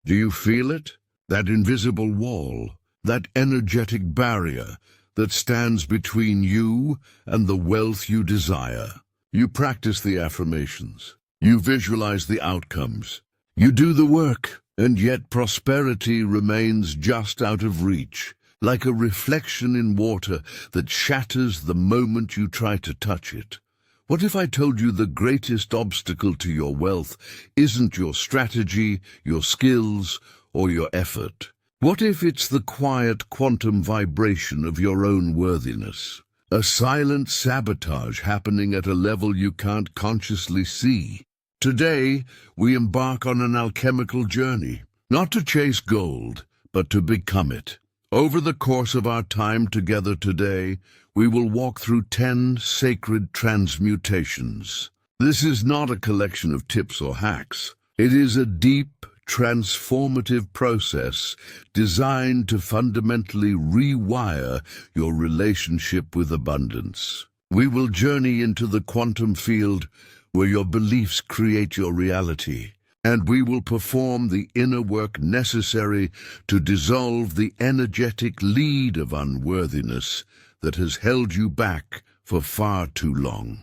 Do you feel it? That invisible wall, that energetic barrier that stands between you and the wealth you desire. You practice the affirmations. You visualize the outcomes. You do the work, and yet prosperity remains just out of reach, like a reflection in water that shatters the moment you try to touch it. What if I told you the greatest obstacle to your wealth isn't your strategy, your skills, or your effort? What if it's the quiet quantum vibration of your own worthiness? A silent sabotage happening at a level you can't consciously see. Today, we embark on an alchemical journey, not to chase gold, but to become it. Over the course of our time together today, we will walk through 10 sacred transmutations. This is not a collection of tips or hacks. It is a deep, transformative process designed to fundamentally rewire your relationship with abundance. We will journey into the quantum field where your beliefs create your reality, and we will perform the inner work necessary to dissolve the energetic lead of unworthiness that has held you back for far too long.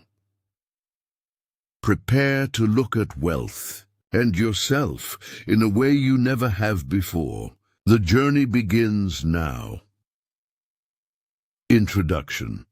Prepare to look at wealth and yourself in a way you never have before. The journey begins now. Introduction.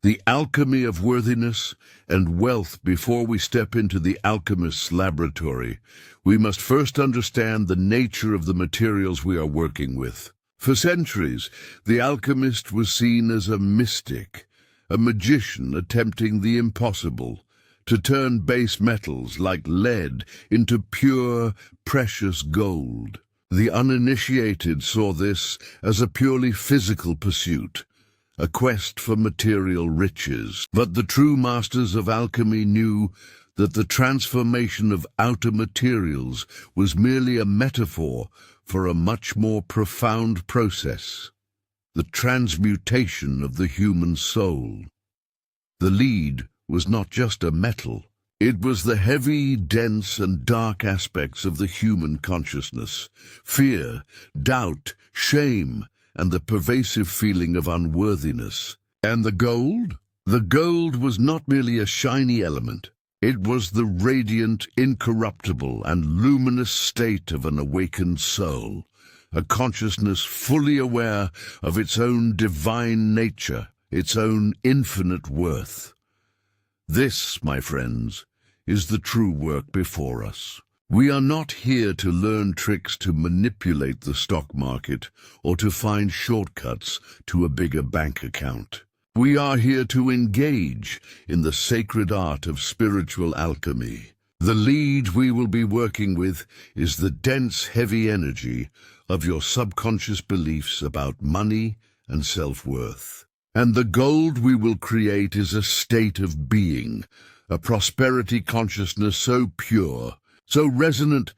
The alchemy of worthiness and wealth. Before we step into the alchemist's laboratory, we must first understand the nature of the materials we are working with. For centuries, the alchemist was seen as a mystic, a magician attempting the impossible, to turn base metals like lead into pure, precious gold. The uninitiated saw this as a purely physical pursuit, a quest for material riches. But the true masters of alchemy knew that the transformation of outer materials was merely a metaphor for a much more profound process, the transmutation of the human soul. The lead was not just a metal. It was the heavy, dense, and dark aspects of the human consciousness: fear, doubt, shame, and the pervasive feeling of unworthiness. And the gold? The gold was not merely a shiny element. It was the radiant, incorruptible, and luminous state of an awakened soul, a consciousness fully aware of its own divine nature, its own infinite worth. This, my friends, is the true work before us. We are not here to learn tricks to manipulate the stock market or to find shortcuts to a bigger bank account. We are here to engage in the sacred art of spiritual alchemy. The lead we will be working with is the dense, heavy energy of your subconscious beliefs about money and self-worth. And the gold we will create is a state of being, a prosperity consciousness so pure, so resonant,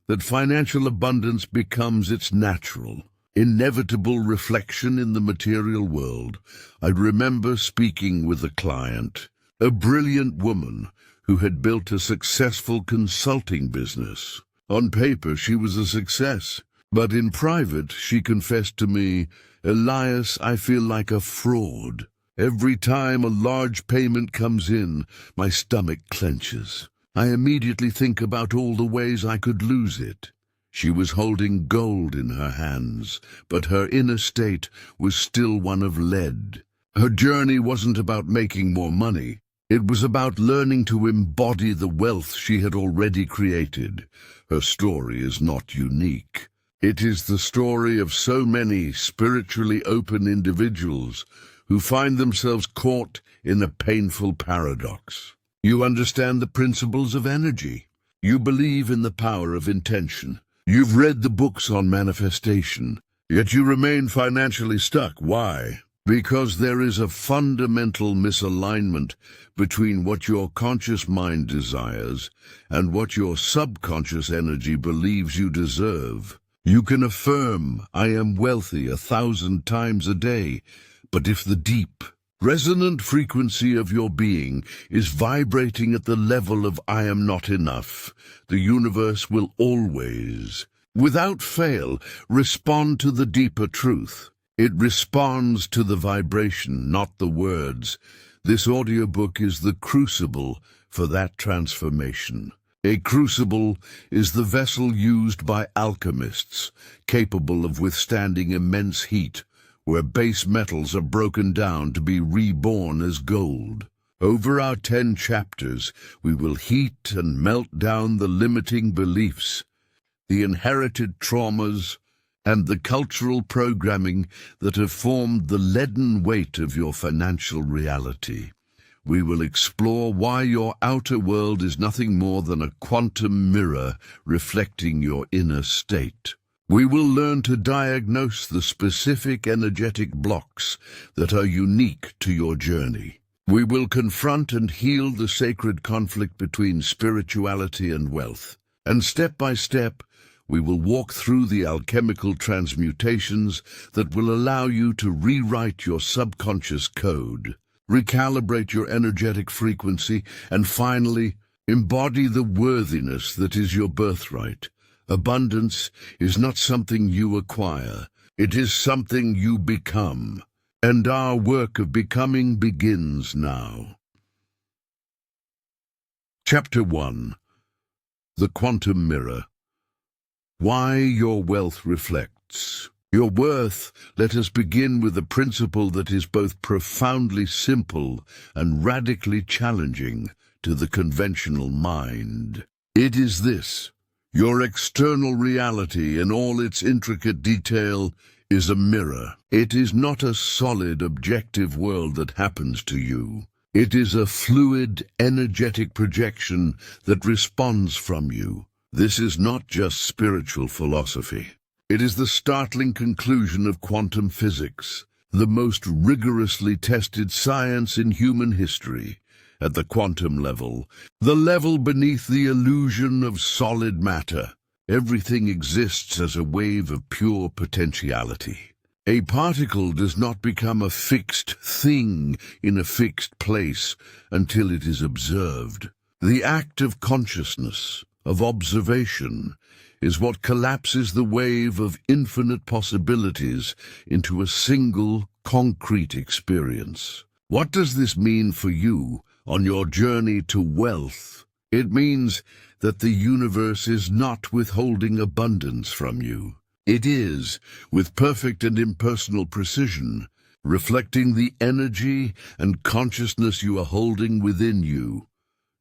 that financial abundance becomes its natural, inevitable reflection in the material world. I remember speaking with a client, a brilliant woman who had built a successful consulting business. On paper, she was a success, but in private, she confessed to me, "Elias, I feel like a fraud. Every time a large payment comes in, my stomach clenches. I immediately think about all the ways I could lose it." She was holding gold in her hands, but her inner state was still one of lead. Her journey wasn't about making more money. It was about learning to embody the wealth she had already created. Her story is not unique. It is the story of so many spiritually open individuals who find themselves caught in a painful paradox. You understand the principles of energy. You believe in the power of intention. You've read the books on manifestation, yet you remain financially stuck. Why? Because there is a fundamental misalignment between what your conscious mind desires and what your subconscious energy believes you deserve. You can affirm, "I am wealthy," 1,000 times a day, but if the deep, resonant frequency of your being is vibrating at the level of "I am not enough," the universe will always Without fail, respond to the deeper truth. It responds to the vibration, not the words. This audiobook is the crucible for that transformation. A crucible is the vessel used by alchemists, capable of withstanding immense heat, where base metals are broken down to be reborn as gold. Over our 10 chapters, we will heat and melt down the limiting beliefs, the inherited traumas, and the cultural programming that have formed the leaden weight of your financial reality. We will explore why your outer world is nothing more than a quantum mirror reflecting your inner state. We will learn to diagnose the specific energetic blocks that are unique to your journey. We will confront and heal the sacred conflict between spirituality and wealth. And step by step, we will walk through the alchemical transmutations that will allow you to rewrite your subconscious code, recalibrate your energetic frequency, and finally, embody the worthiness that is your birthright. Abundance is not something you acquire, it is something you become. And our work of becoming begins now. Chapter 1. The Quantum Mirror. Why your wealth reflects. Your worth, let us begin with a principle that is both profoundly simple and radically challenging to the conventional mind. It is this: your external reality in all its intricate detail is a mirror. It is not a solid, objective world that happens to you. It is a fluid, energetic projection that responds from you. This is not just spiritual philosophy. It is the startling conclusion of quantum physics, the most rigorously tested science in human history. At the quantum level, the level beneath the illusion of solid matter, everything exists as a wave of pure potentiality. A particle does not become a fixed thing in a fixed place until it is observed. The act of consciousness, of observation, is what collapses the wave of infinite possibilities into a single, concrete experience. What does this mean for you on your journey to wealth? It means that the universe is not withholding abundance from you. It is, with perfect and impersonal precision, reflecting the energy and consciousness you are holding within you.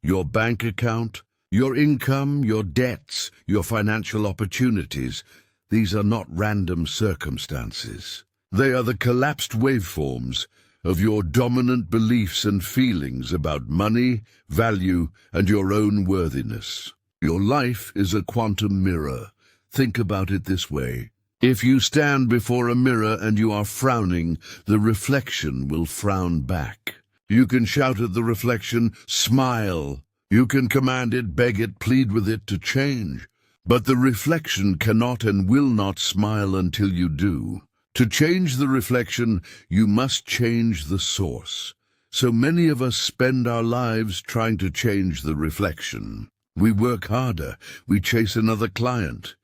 Your bank account, your income, your debts, your financial opportunities, these are not random circumstances. They are the collapsed waveforms of your dominant beliefs and feelings about money, value, and your own worthiness. Your life is a quantum mirror. Think about it this way. If you stand before a mirror and you are frowning, the reflection will frown back. You can shout at the reflection, "Smile." You can command it, beg it, plead with it to change. But the reflection cannot and will not smile until you do. To change the reflection, you must change the source. So many of us spend our lives trying to change the reflection. We work harder, we chase another client,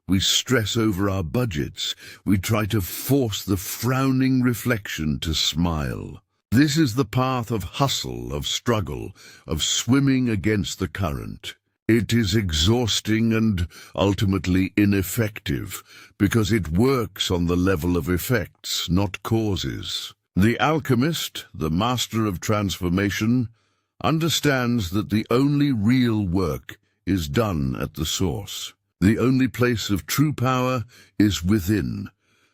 we stress over our budgets, we try to force the frowning reflection to smile. This is the path of hustle, of struggle, of swimming against the current. It is exhausting and ultimately ineffective because it works on the level of effects, not causes. The alchemist, the master of transformation, understands that the only real work is done at the source. The only place of true power is within.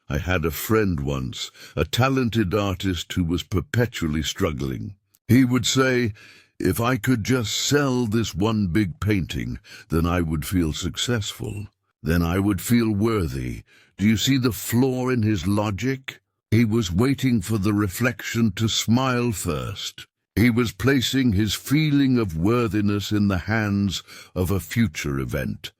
I had a friend once, a talented artist who was perpetually struggling. He would say, "If I could just sell this one big painting, then I would feel successful. Then I would feel worthy." Do you see the flaw in his logic? He was waiting for the reflection to smile first. He was placing his feeling of worthiness in the hands of a future event,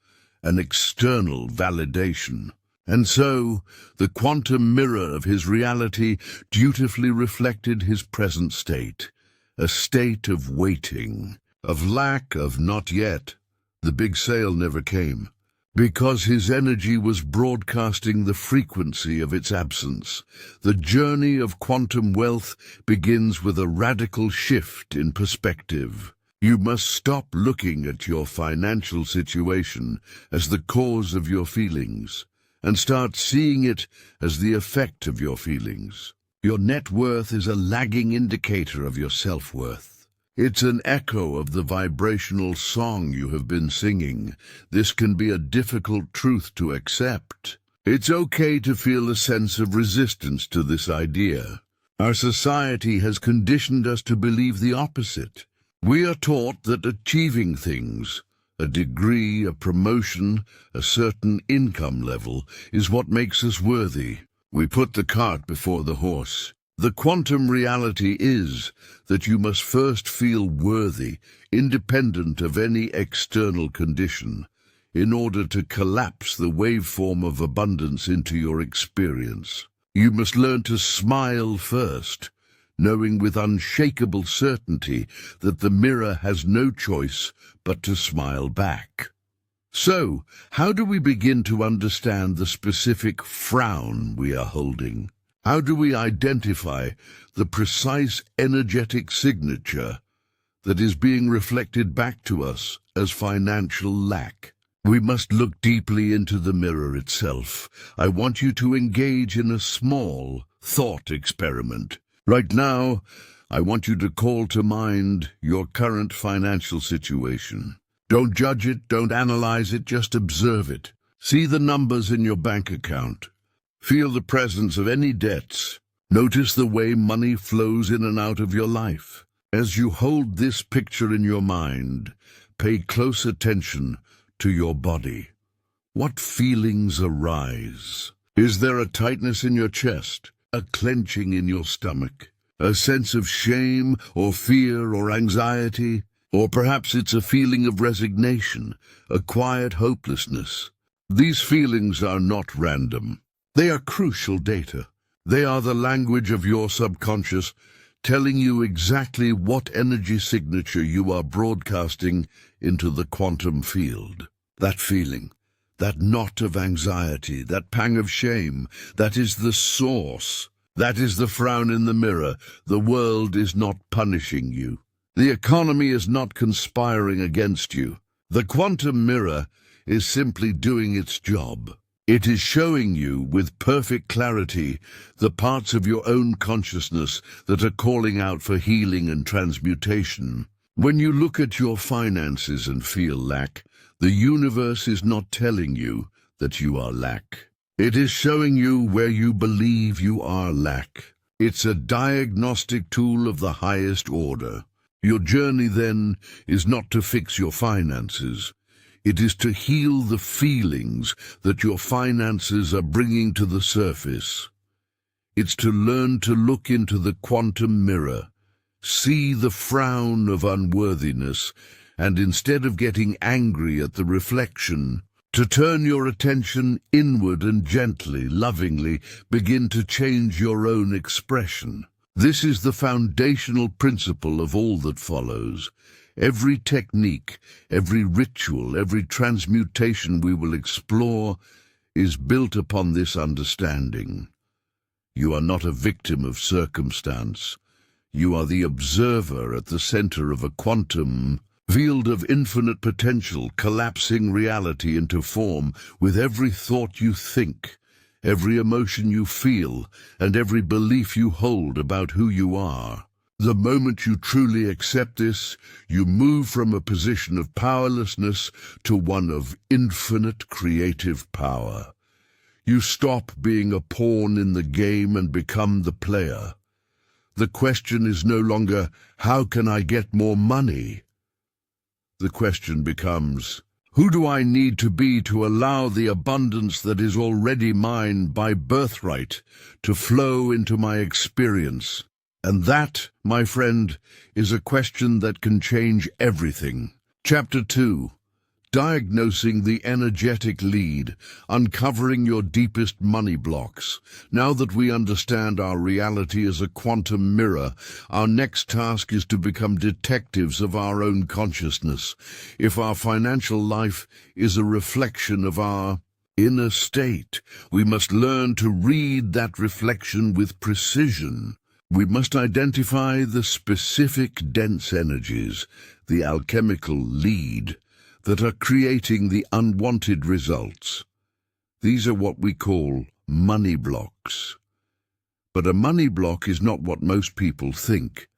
an external validation. And so, the quantum mirror of his reality dutifully reflected his present state, a state of waiting, of lack, of not yet. The big sale never came. because his energy was broadcasting the frequency of its absence. The journey of quantum wealth begins with a radical shift in perspective. You must stop looking at your financial situation as the cause of your feelings, and start seeing it as the effect of your feelings. Your net worth is a lagging indicator of your self-worth. It's an echo of the vibrational song you have been singing. This can be a difficult truth to accept. It's okay to feel a sense of resistance to this idea. Our society has conditioned us to believe the opposite. We are taught that achieving things, a degree, a promotion, a certain income level, is what makes us worthy. We put the cart before the horse. The quantum reality is that you must first feel worthy, independent of any external condition, in order to collapse the waveform of abundance into your experience. You must learn to smile first, knowing with unshakable certainty that the mirror has no choice but to smile back. So, how do we begin to understand the specific frown we are holding? How do we identify the precise energetic signature that is being reflected back to us as financial lack? We must look deeply into the mirror itself. I want you to engage in a small thought experiment. Right now, I want you to call to mind your current financial situation. Don't judge it, don't analyze it, just observe it. See the numbers in your bank account. Feel the presence of any debts. Notice the way money flows in and out of your life. As you hold this picture in your mind, pay close attention to your body. What feelings arise? Is there a tightness in your chest? A clenching in your stomach, a sense of shame or fear or anxiety, or perhaps it's a feeling of resignation, a quiet hopelessness. These feelings are not random. They are crucial data. They are the language of your subconscious, telling you exactly what energy signature you are broadcasting into the quantum field. That feeling, that knot of anxiety, that pang of shame, that is the source. That is the frown in the mirror. The world is not punishing you. The economy is not conspiring against you. The quantum mirror is simply doing its job. It is showing you with perfect clarity the parts of your own consciousness that are calling out for healing and transmutation. When you look at your finances and feel lack, the universe is not telling you that you are lack. It is showing you where you believe you are lack. It's a diagnostic tool of the highest order. Your journey, then, is not to fix your finances. It is to heal the feelings that your finances are bringing to the surface. It's to learn to look into the quantum mirror, see the frown of unworthiness, and instead of getting angry at the reflection, to turn your attention inward and gently, lovingly, begin to change your own expression. This is the foundational principle of all that follows. Every technique, every ritual, every transmutation we will explore is built upon this understanding. You are not a victim of circumstance. You are the observer at the center of a quantum field of infinite potential, collapsing reality into form with every thought you think, every emotion you feel, and every belief you hold about who you are. The moment you truly accept this, you move from a position of powerlessness to one of infinite creative power. You stop being a pawn in the game and become the player. The question is no longer, how can I get more money? The question becomes, who do I need to be to allow the abundance that is already mine by birthright to flow into my experience? And that, my friend, is a question that can change everything. Chapter 2. Diagnosing the energetic lead, uncovering your deepest money blocks. Now that we understand our reality as a quantum mirror, our next task is to become detectives of our own consciousness. If our financial life is a reflection of our inner state, we must learn to read that reflection with precision. We must identify the specific dense energies, the alchemical lead, that are creating the unwanted results. These are what we call money blocks. But a money block is not what most people think.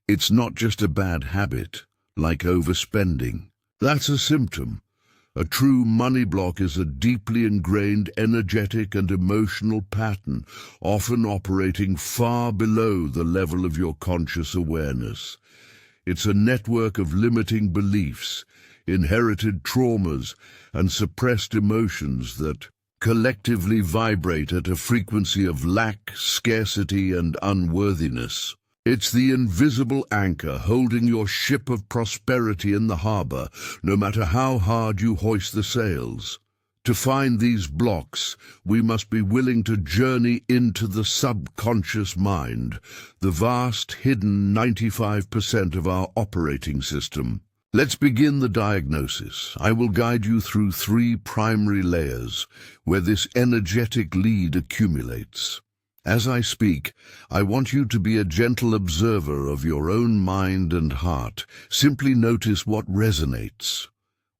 It's not just a bad habit, like overspending. That's a symptom. A true money block is a deeply ingrained energetic and emotional pattern, often operating far below the level of your conscious awareness. It's a network of limiting beliefs, inherited traumas, and suppressed emotions that collectively vibrate at a frequency of lack, scarcity, and unworthiness. It's the invisible anchor holding your ship of prosperity in the harbor, no matter how hard you hoist the sails. To find these blocks, we must be willing to journey into the subconscious mind, the vast, hidden 95% of our operating system. Let's begin the diagnosis. I will guide you through 3 primary layers where this energetic lead accumulates. As I speak, I want you to be a gentle observer of your own mind and heart. Simply notice what resonates,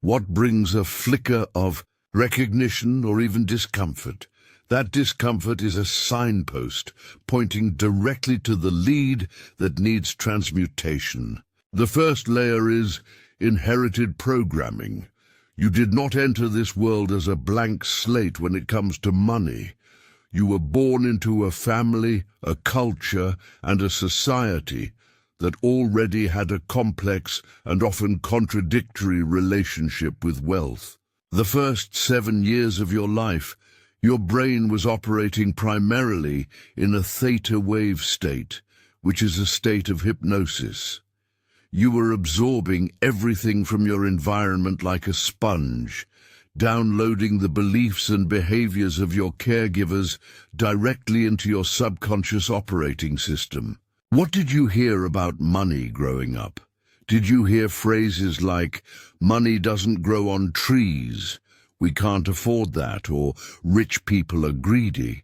what brings a flicker of recognition or even discomfort. That discomfort is a signpost pointing directly to the lead that needs transmutation. The first layer is inherited programming. You did not enter this world as a blank slate when it comes to money. You were born into a family, a culture, and a society that already had a complex and often contradictory relationship with wealth. The first 7 years of your life, your brain was operating primarily in a theta wave state, which is a state of hypnosis. You were absorbing everything from your environment like a sponge, downloading the beliefs and behaviors of your caregivers directly into your subconscious operating system. What did you hear about money growing up? Did you hear phrases like, "Money doesn't grow on trees," "We can't afford that," or "Rich people are greedy"?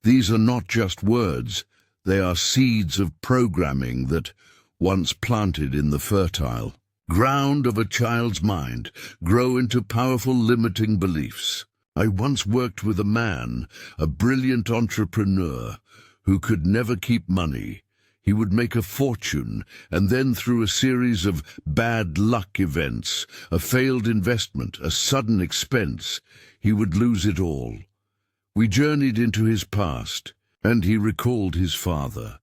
These are not just words, they are seeds of programming that, once planted in the fertile ground of a child's mind, grow into powerful limiting beliefs. I once worked with a man, a brilliant entrepreneur, who could never keep money. He would make a fortune, and then through a series of bad luck events, a failed investment, a sudden expense, he would lose it all. We journeyed into his past, and he recalled his father,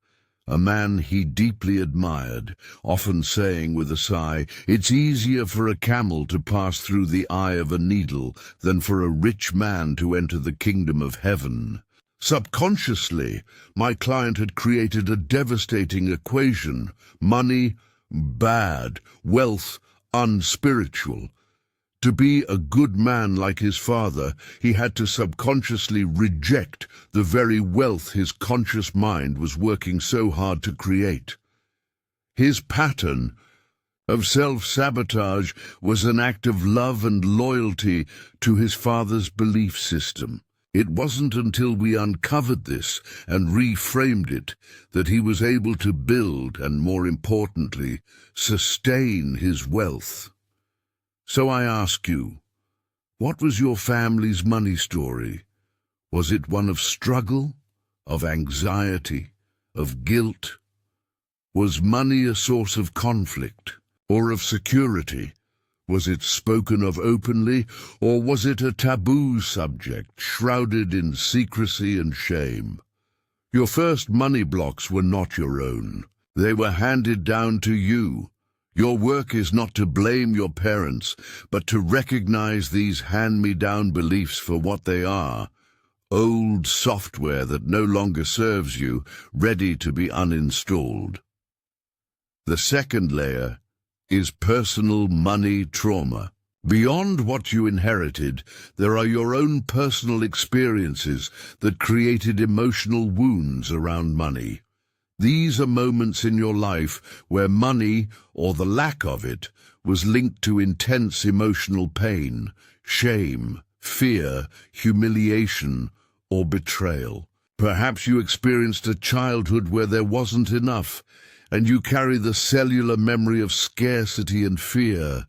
a man he deeply admired, often saying with a sigh, "It's easier for a camel to pass through the eye of a needle than for a rich man to enter the kingdom of heaven." Subconsciously, my client had created a devastating equation: money, bad; wealth, unspiritual. To be a good man like his father, he had to subconsciously reject the very wealth his conscious mind was working so hard to create. His pattern of self-sabotage was an act of love and loyalty to his father's belief system. It wasn't until we uncovered this and reframed it that he was able to build and, more importantly, sustain his wealth. So I ask you, what was your family's money story? Was it one of struggle, of anxiety, of guilt? Was money a source of conflict or of security? Was it spoken of openly, or was it a taboo subject shrouded in secrecy and shame? Your first money blocks were not your own. They were handed down to you. Your work is not to blame your parents, but to recognize these hand-me-down beliefs for what they are: old software that no longer serves you, ready to be uninstalled. The second layer is personal money trauma. Beyond what you inherited, there are your own personal experiences that created emotional wounds around money. These are moments in your life where money, or the lack of it, was linked to intense emotional pain, shame, fear, humiliation, or betrayal. Perhaps you experienced a childhood where there wasn't enough, and you carry the cellular memory of scarcity and fear.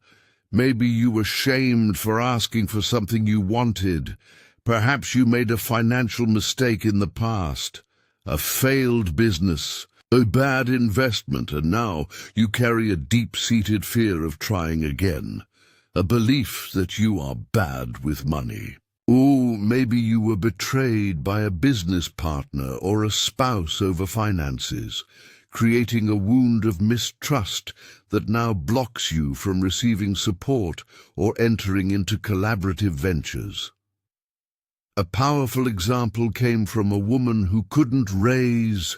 Maybe you were shamed for asking for something you wanted. Perhaps you made a financial mistake in the past, a failed business, a bad investment, and now you carry a deep-seated fear of trying again, a belief that you are bad with money. Or maybe you were betrayed by a business partner or a spouse over finances, creating a wound of mistrust that now blocks you from receiving support or entering into collaborative ventures. A powerful example came from a woman who couldn't raise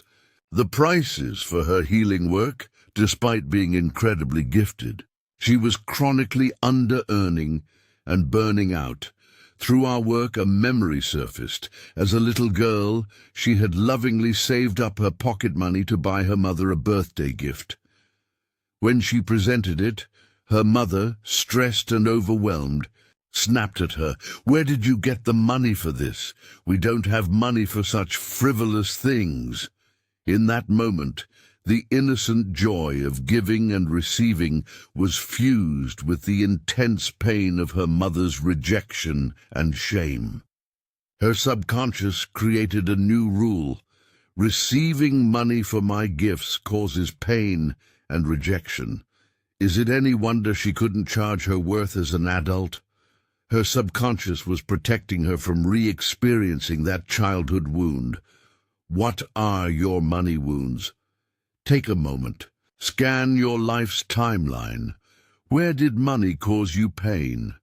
the prices for her healing work, despite being incredibly gifted. She was chronically under-earning and burning out. Through our work, a memory surfaced. As a little girl, she had lovingly saved up her pocket money to buy her mother a birthday gift. When she presented it, her mother, stressed and overwhelmed, snapped at her, "Where did you get the money for this? We don't have money for such frivolous things." In that moment, the innocent joy of giving and receiving was fused with the intense pain of her mother's rejection and shame. Her subconscious created a new rule: receiving money for my gifts causes pain and rejection. Is it any wonder she couldn't charge her worth as an adult? Her subconscious was protecting her from re-experiencing that childhood wound. What are your money wounds? Take a moment. Scan your life's timeline. Where did money cause you pain?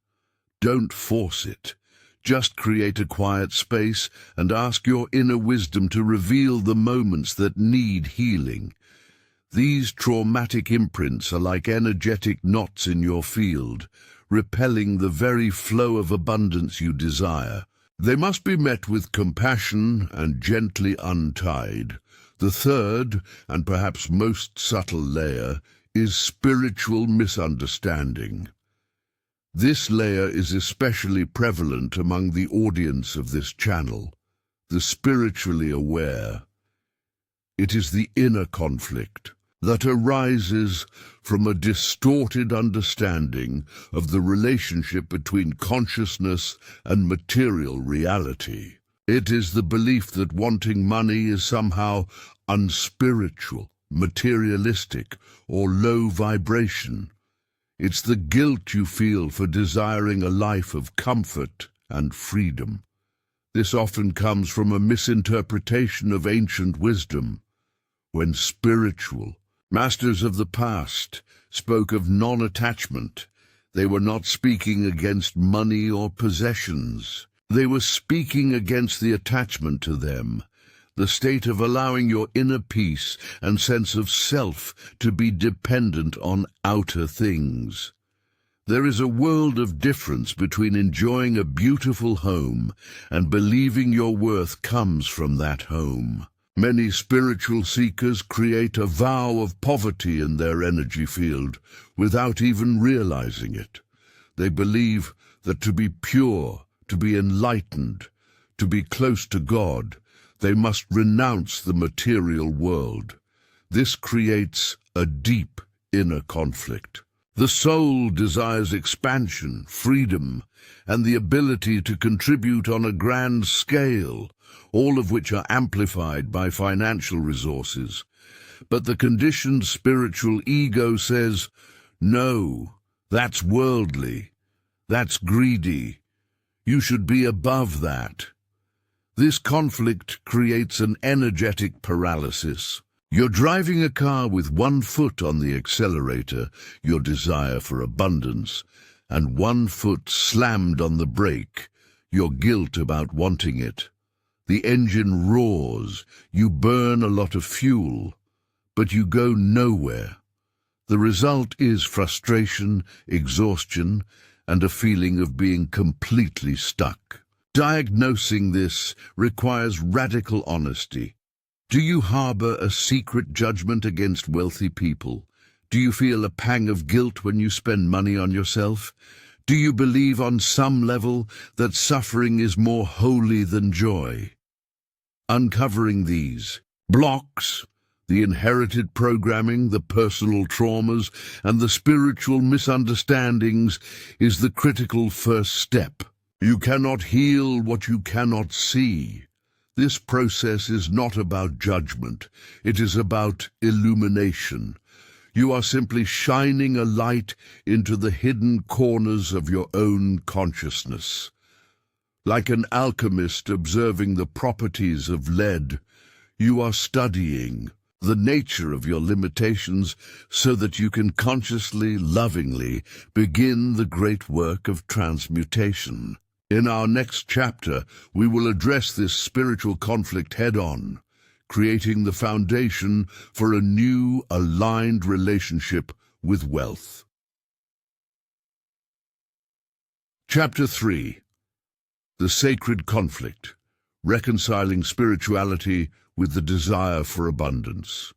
Don't force it. Just create a quiet space and ask your inner wisdom to reveal the moments that need healing. These traumatic imprints are like energetic knots in your field, repelling the very flow of abundance you desire. They must be met with compassion and gently untied. The third, and perhaps most subtle layer, is spiritual misunderstanding. This layer is especially prevalent among the audience of this channel, the spiritually aware. It is the inner conflict that arises from a distorted understanding of the relationship between consciousness and material reality. It is the belief that wanting money is somehow unspiritual, materialistic, or low vibration. It's the guilt you feel for desiring a life of comfort and freedom. This often comes from a misinterpretation of ancient wisdom. When spiritual masters of the past spoke of non-attachment, they were not speaking against money or possessions. They were speaking against the attachment to them, the state of allowing your inner peace and sense of self to be dependent on outer things. There is a world of difference between enjoying a beautiful home and believing your worth comes from that home. Many spiritual seekers create a vow of poverty in their energy field without even realizing it. They believe that to be pure, to be enlightened, to be close to God, they must renounce the material world. This creates a deep inner conflict. The soul desires expansion, freedom, and the ability to contribute on a grand scale, all of which are amplified by financial resources. But the conditioned spiritual ego says, "No, that's worldly, that's greedy. You should be above that." This conflict creates an energetic paralysis. You're driving a car with one foot on the accelerator, your desire for abundance, and one foot slammed on the brake, your guilt about wanting it. The engine roars, you burn a lot of fuel, but you go nowhere. The result is frustration, exhaustion, and a feeling of being completely stuck. Diagnosing this requires radical honesty. Do you harbor a secret judgment against wealthy people? Do you feel a pang of guilt when you spend money on yourself? Do you believe on some level that suffering is more holy than joy? Uncovering these blocks, the inherited programming, the personal traumas, and the spiritual misunderstandings is the critical first step. You cannot heal what you cannot see. This process is not about judgment. It is about illumination. You are simply shining a light into the hidden corners of your own consciousness. Like an alchemist observing the properties of lead, you are studying the nature of your limitations so that you can consciously, lovingly begin the great work of transmutation. In our next chapter, we will address this spiritual conflict head-on, creating the foundation for a new, aligned relationship with wealth. Chapter 3. The Sacred Conflict, Reconciling Spirituality with the Desire for Abundance.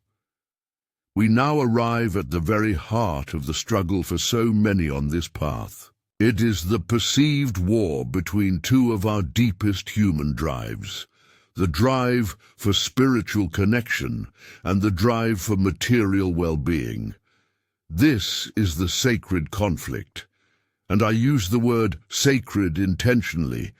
We now arrive at the very heart of the struggle for so many on this path. It is the perceived war between two of our deepest human drives, the drive for spiritual connection and the drive for material well-being. This is the sacred conflict, and I use the word sacred intentionally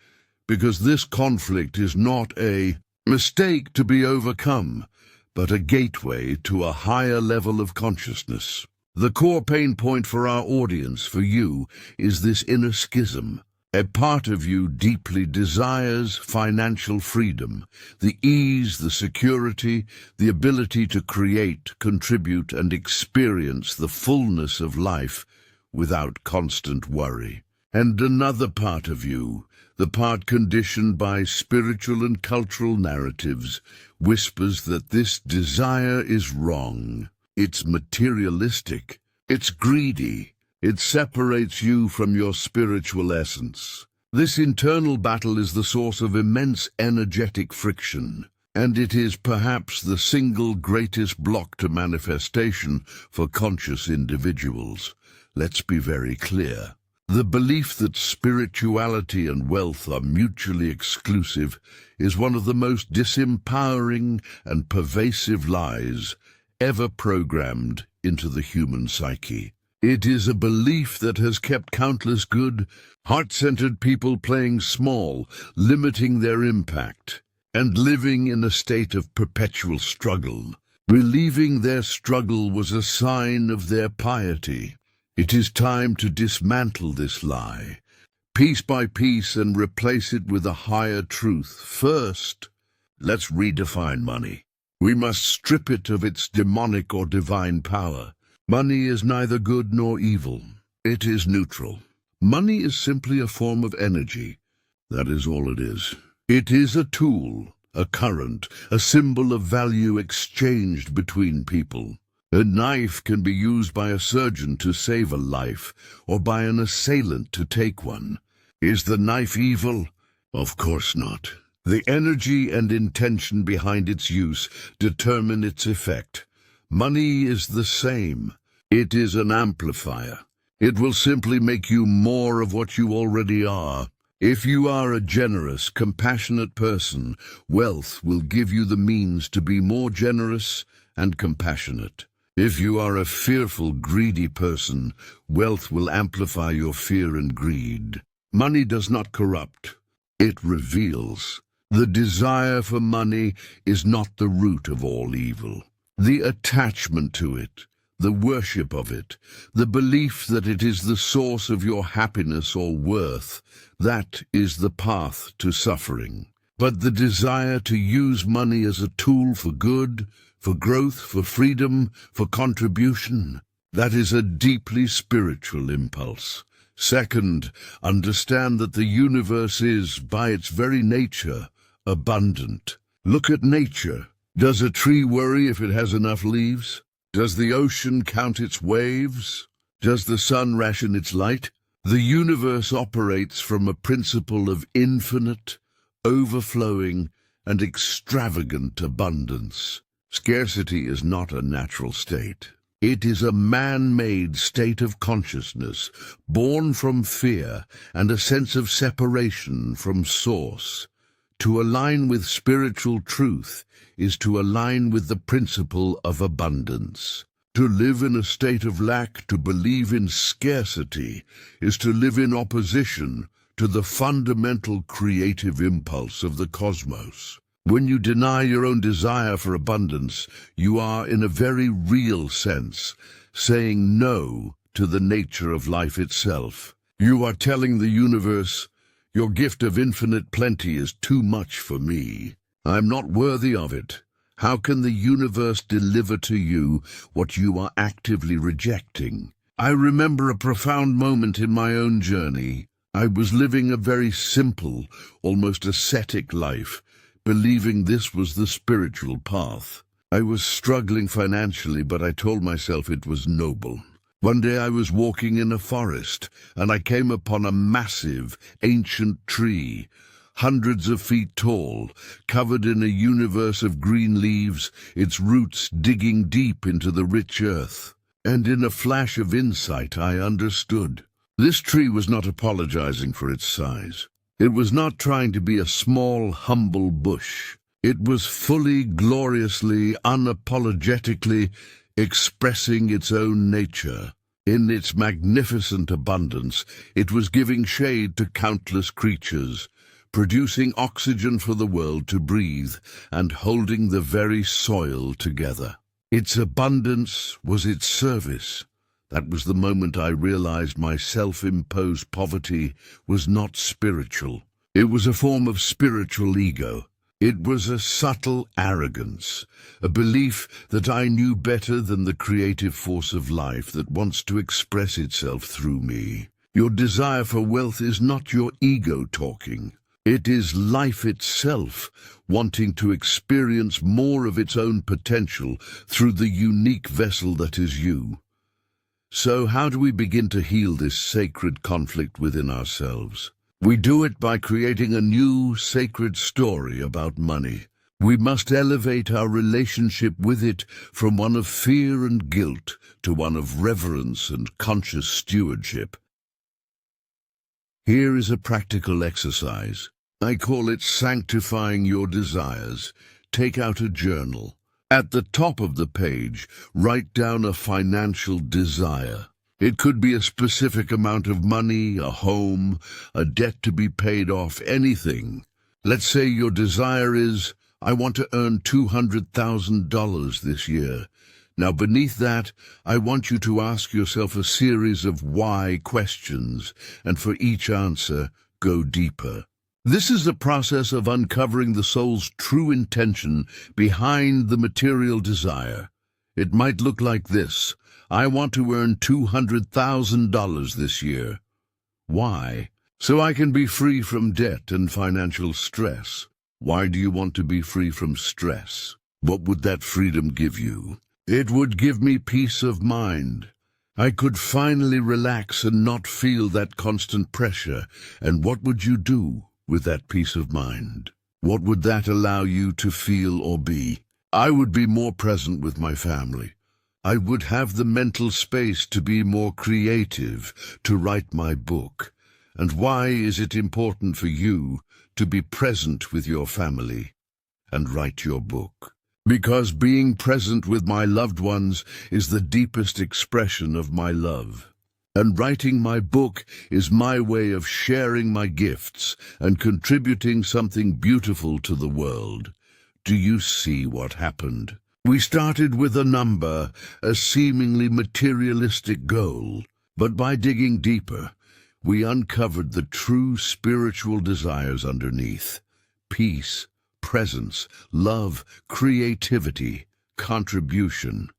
because this conflict is not a mistake to be overcome, but a gateway to a higher level of consciousness. The core pain point for our audience, for you, is this inner schism. A part of you deeply desires financial freedom, the ease, the security, the ability to create, contribute, and experience the fullness of life without constant worry. And another part of you, the part conditioned by spiritual and cultural narratives, whispers that this desire is wrong. It's materialistic. It's greedy. It separates you from your spiritual essence. This internal battle is the source of immense energetic friction, and it is perhaps the single greatest block to manifestation for conscious individuals. Let's be very clear. The belief that spirituality and wealth are mutually exclusive is one of the most disempowering and pervasive lies ever programmed into the human psyche. It is a belief that has kept countless good, heart-centered people playing small, limiting their impact, and living in a state of perpetual struggle. Believing their struggle was a sign of their piety. It is time to dismantle this lie, piece by piece, and replace it with a higher truth. First, let's redefine money. We must strip it of its demonic or divine power. Money is neither good nor evil. It is neutral. Money is simply a form of energy. That is all it is. It is a tool, a current, a symbol of value exchanged between people. A knife can be used by a surgeon to save a life, or by an assailant to take one. Is the knife evil? Of course not. The energy and intention behind its use determine its effect. Money is the same. It is an amplifier. It will simply make you more of what you already are. If you are a generous, compassionate person, wealth will give you the means to be more generous and compassionate. If you are a fearful, greedy person, wealth will amplify your fear and greed. Money does not corrupt. It reveals. The desire for money is not the root of all evil. The attachment to it, the worship of it, the belief that it is the source of your happiness or worth, that is the path to suffering. But the desire to use money as a tool for good, for growth, for freedom, for contribution, that is a deeply spiritual impulse. Second, understand that the universe is, by its very nature, abundant. Look at nature. Does a tree worry if it has enough leaves? Does the ocean count its waves? Does the sun ration its light? The universe operates from a principle of infinite, overflowing, and extravagant abundance. Scarcity is not a natural state. It is a man-made state of consciousness, born from fear and a sense of separation from Source. To align with spiritual truth is to align with the principle of abundance. To live in a state of lack, to believe in scarcity, is to live in opposition to the fundamental creative impulse of the cosmos. When you deny your own desire for abundance, you are, in a very real sense, saying no to the nature of life itself. You are telling the universe, your gift of infinite plenty is too much for me. I'm not worthy of it. How can the universe deliver to you what you are actively rejecting? I remember a profound moment in my own journey. I was living a very simple, almost ascetic life, believing this was the spiritual path. I was struggling financially, but I told myself it was noble. One day I was walking in a forest, and I came upon a massive, ancient tree, hundreds of feet tall, covered in a universe of green leaves, its roots digging deep into the rich earth. And in a flash of insight I understood. This tree was not apologizing for its size. It was not trying to be a small, humble bush. It was fully, gloriously, unapologetically expressing its own nature. In its magnificent abundance, it was giving shade to countless creatures, producing oxygen for the world to breathe, and holding the very soil together. Its abundance was its service. That was the moment I realized my self-imposed poverty was not spiritual. It was a form of spiritual ego. It was a subtle arrogance, a belief that I knew better than the creative force of life that wants to express itself through me. Your desire for wealth is not your ego talking. It is life itself wanting to experience more of its own potential through the unique vessel that is you. So how do we begin to heal this sacred conflict within ourselves? We do it by creating a new sacred story about money. We must elevate our relationship with it from one of fear and guilt to one of reverence and conscious stewardship. Here is a practical exercise. I call it sanctifying your desires. Take out a journal. At the top of the page, write down a financial desire. It could be a specific amount of money, a home, a debt to be paid off, anything. Let's say your desire is, I want to earn $200,000 this year. Now, beneath that, I want you to ask yourself a series of why questions, and for each answer, go deeper. This is a process of uncovering the soul's true intention behind the material desire. It might look like this: I want to earn $200,000 this year. Why? So I can be free from debt and financial stress. Why do you want to be free from stress? What would that freedom give you? It would give me peace of mind. I could finally relax and not feel that constant pressure. And what would you do with that peace of mind? What would that allow you to feel or be? I would be more present with my family. I would have the mental space to be more creative, to write my book. And why is it important for you to be present with your family and write your book? Because being present with my loved ones is the deepest expression of my love. And writing my book is my way of sharing my gifts and contributing something beautiful to the world. Do you see what happened? We started with a number, a seemingly materialistic goal, but by digging deeper, we uncovered the true spiritual desires underneath: peace, presence, love, creativity, contribution.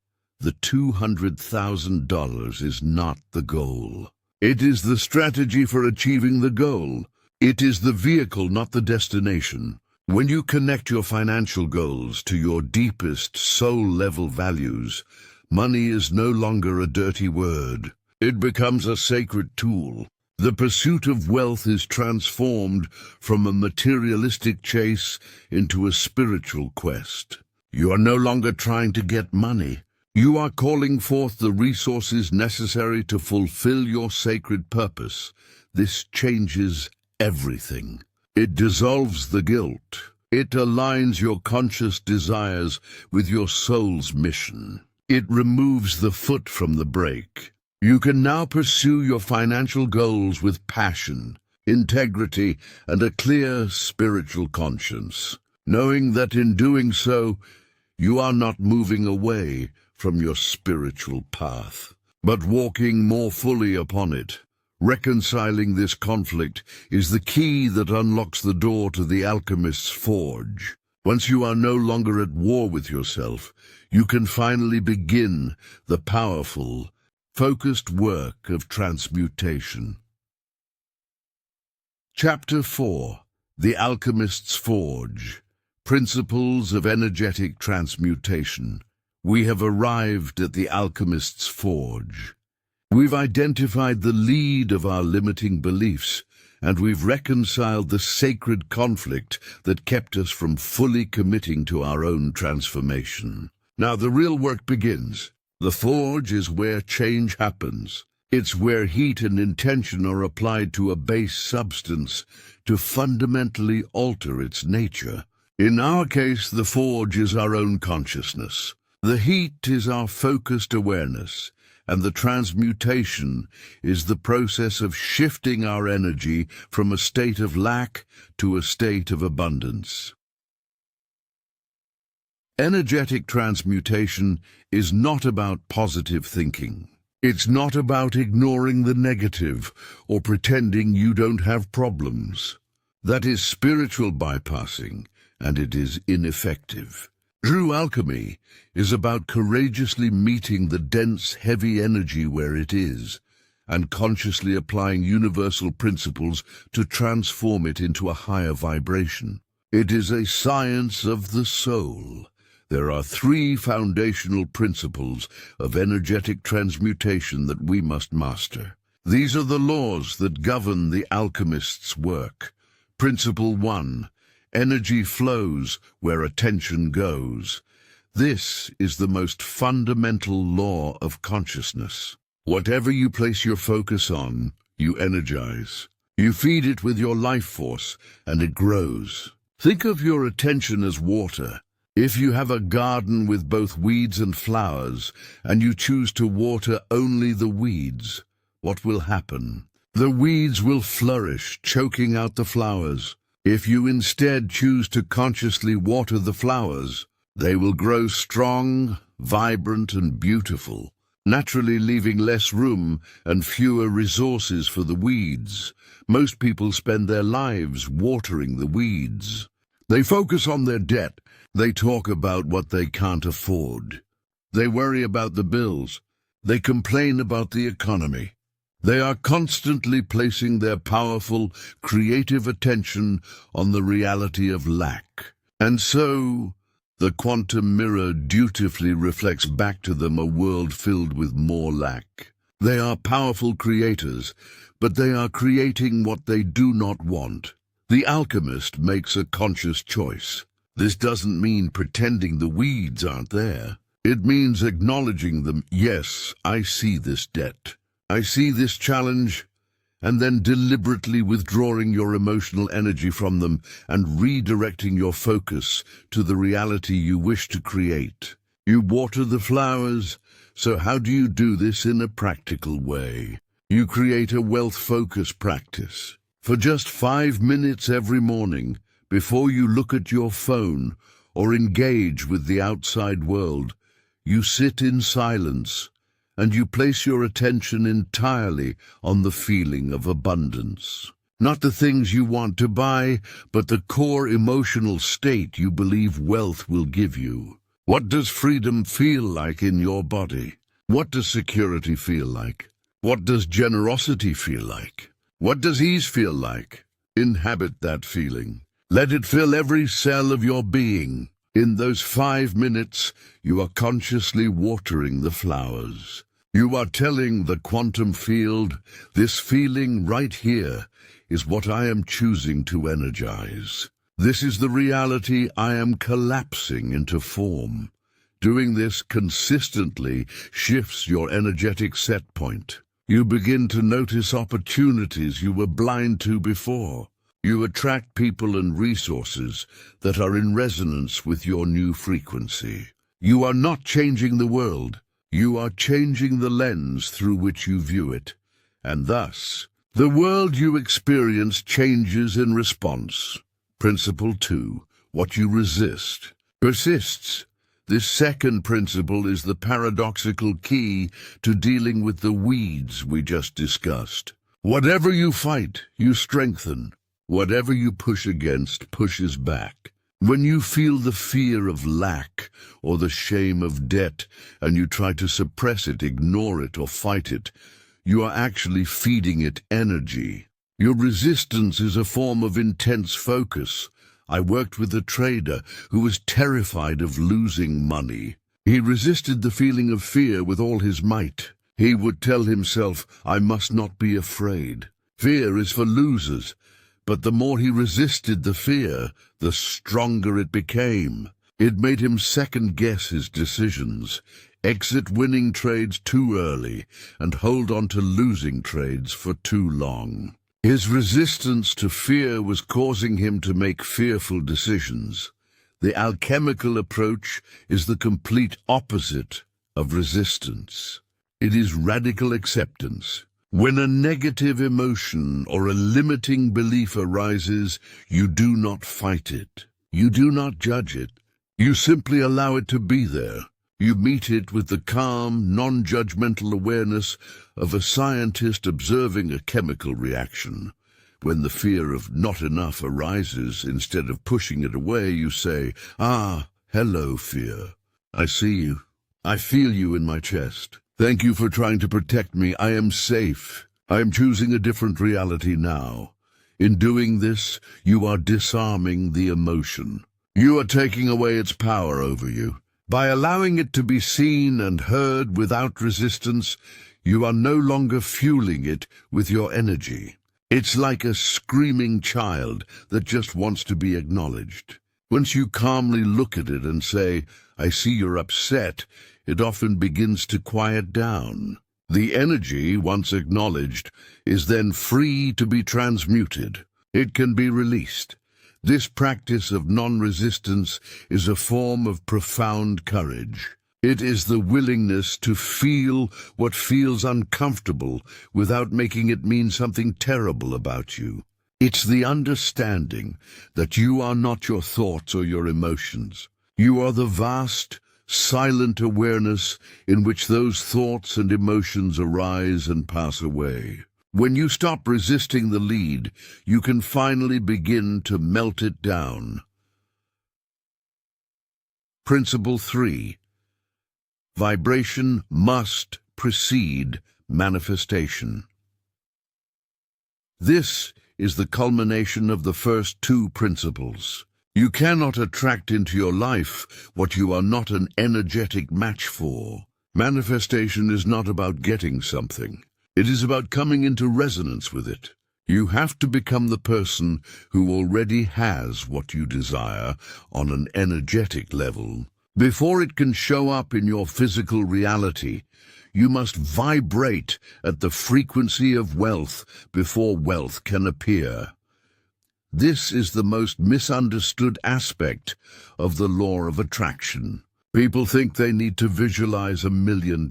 The $200,000 is not the goal. It is the strategy for achieving the goal. It is the vehicle, not the destination. When you connect your financial goals to your deepest soul-level values, money is no longer a dirty word. It becomes a sacred tool. The pursuit of wealth is transformed from a materialistic chase into a spiritual quest. You are no longer trying to get money. You are calling forth the resources necessary to fulfill your sacred purpose. This changes everything. It dissolves the guilt. It aligns your conscious desires with your soul's mission. It removes the foot from the brake. You can now pursue your financial goals with passion, integrity, and a clear spiritual conscience, knowing that in doing so, you are not moving away from your spiritual path, but walking more fully upon it. Reconciling this conflict is the key that unlocks the door to the Alchemist's forge. Once you are no longer at war with yourself, you can finally begin the powerful, focused work of transmutation. Chapter 4. The Alchemist's Forge. Principles of Energetic Transmutation. We have arrived at the Alchemist's Forge. We've identified the lead of our limiting beliefs, and we've reconciled the sacred conflict that kept us from fully committing to our own transformation. Now the real work begins. The forge is where change happens. It's where heat and intention are applied to a base substance to fundamentally alter its nature. In our case, the forge is our own consciousness. The heat is our focused awareness, and the transmutation is the process of shifting our energy from a state of lack to a state of abundance. Energetic transmutation is not about positive thinking. It's not about ignoring the negative or pretending you don't have problems. That is spiritual bypassing, and it is ineffective. True alchemy is about courageously meeting the dense, heavy energy where it is, and consciously applying universal principles to transform it into a higher vibration. It is a science of the soul. There are 3 foundational principles of energetic transmutation that we must master. These are the laws that govern the alchemist's work. Principle 1. Energy flows where attention goes. This is the most fundamental law of consciousness. Whatever you place your focus on, you energize. You feed it with your life force, and it grows. Think of your attention as water. If you have a garden with both weeds and flowers, and you choose to water only the weeds, what will happen? The weeds will flourish, choking out the flowers. If you instead choose to consciously water the flowers, they will grow strong, vibrant, and beautiful, naturally leaving less room and fewer resources for the weeds. Most people spend their lives watering the weeds. They focus on their debt. They talk about what they can't afford. They worry about the bills. They complain about the economy. They are constantly placing their powerful, creative attention on the reality of lack. And so, the quantum mirror dutifully reflects back to them a world filled with more lack. They are powerful creators, but they are creating what they do not want. The alchemist makes a conscious choice. This doesn't mean pretending the weeds aren't there. It means acknowledging them. Yes, I see this debt. I see this challenge, and then deliberately withdrawing your emotional energy from them and redirecting your focus to the reality you wish to create. You water the flowers, so how do you do this in a practical way? You create a wealth focus practice. For just 5 minutes every morning, before you look at your phone or engage with the outside world, you sit in silence, and you place your attention entirely on the feeling of abundance. Not the things you want to buy, but the core emotional state you believe wealth will give you. What does freedom feel like in your body? What does security feel like? What does generosity feel like? What does ease feel like? Inhabit that feeling. Let it fill every cell of your being. In those 5 minutes, you are consciously watering the flowers. You are telling the quantum field, this feeling right here is what I am choosing to energize. This is the reality I am collapsing into form. Doing this consistently shifts your energetic set point. You begin to notice opportunities you were blind to before. You attract people and resources that are in resonance with your new frequency. You are not changing the world. You are changing the lens through which you view it. And thus, the world you experience changes in response. Principle 2. What you resist persists. This second principle is the paradoxical key to dealing with the weeds we just discussed. Whatever you fight, you strengthen. Whatever you push against pushes back. When you feel the fear of lack or the shame of debt and you try to suppress it, ignore it, or fight it, you are actually feeding it energy. Your resistance is a form of intense focus. I worked with a trader who was terrified of losing money. He resisted the feeling of fear with all his might. He would tell himself, I must not be afraid. Fear is for losers. But the more he resisted the fear, the stronger it became. It made him second-guess his decisions, exit winning trades too early, and hold on to losing trades for too long. His resistance to fear was causing him to make fearful decisions. The alchemical approach is the complete opposite of resistance. It is radical acceptance. When a negative emotion or a limiting belief arises, you do not fight it. You do not judge it. You simply allow it to be there. You meet it with the calm, non-judgmental awareness of a scientist observing a chemical reaction. When the fear of not enough arises, instead of pushing it away, you say, hello, fear. I see you. I feel you in my chest. Thank you for trying to protect me. I am safe. I am choosing a different reality now. In doing this, you are disarming the emotion. You are taking away its power over you. By allowing it to be seen and heard without resistance, you are no longer fueling it with your energy. It's like a screaming child that just wants to be acknowledged. Once you calmly look at it and say, I see you're upset, it often begins to quiet down. The energy, once acknowledged, is then free to be transmuted. It can be released. This practice of non-resistance is a form of profound courage. It is the willingness to feel what feels uncomfortable without making it mean something terrible about you. It's the understanding that you are not your thoughts or your emotions. You are the vast, silent awareness in which those thoughts and emotions arise and pass away. When you stop resisting the lead, you can finally begin to melt it down. Principle 3. Vibration must precede manifestation. This is the culmination of the first two principles. You cannot attract into your life what you are not an energetic match for. Manifestation is not about getting something. It is about coming into resonance with it. You have to become the person who already has what you desire on an energetic level. Before it can show up in your physical reality, you must vibrate at the frequency of wealth before wealth can appear. This is the most misunderstood aspect of the law of attraction. People think they need to visualize $1 million.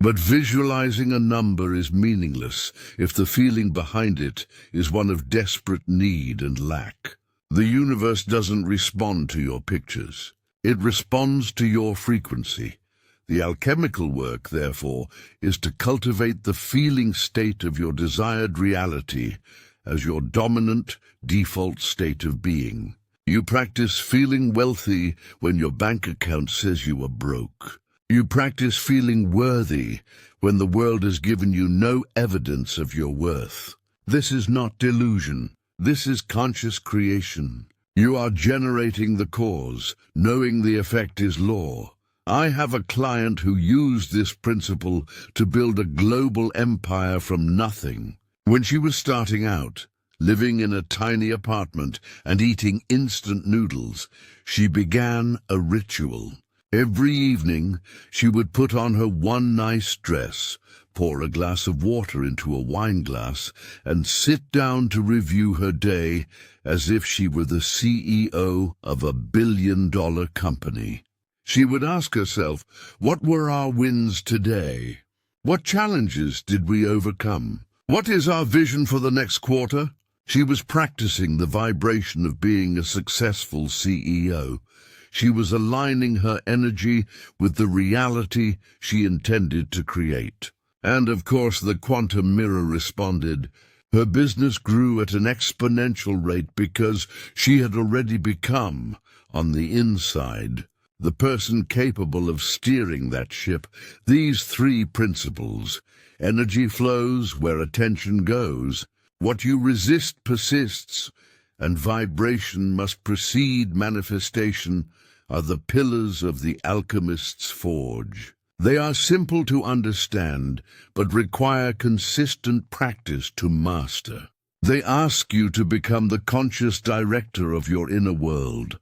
But visualizing a number is meaningless if the feeling behind it is one of desperate need and lack. The universe doesn't respond to your pictures. It responds to your frequency. The alchemical work, therefore, is to cultivate the feeling state of your desired reality as your dominant, default state of being. You practice feeling wealthy when your bank account says you are broke. You practice feeling worthy when the world has given you no evidence of your worth. This is not delusion. This is conscious creation. You are generating the cause, knowing the effect is law. I have a client who used this principle to build a global empire from nothing. When she was starting out, living in a tiny apartment and eating instant noodles, she began a ritual. Every evening, she would put on her one nice dress, pour a glass of water into a wine glass, and sit down to review her day as if she were the CEO of a billion-dollar company. She would ask herself, what were our wins today? What challenges did we overcome? What is our vision for the next quarter? She was practicing the vibration of being a successful CEO. She was aligning her energy with the reality she intended to create. And of course the quantum mirror responded. Her business grew at an exponential rate because she had already become, on the inside, the person capable of steering that ship. These three principles: energy flows where attention goes, what you resist persists, and vibration must precede manifestation, are the pillars of the alchemist's forge. They are simple to understand, but require consistent practice to master. They ask you to become the conscious director of your inner world,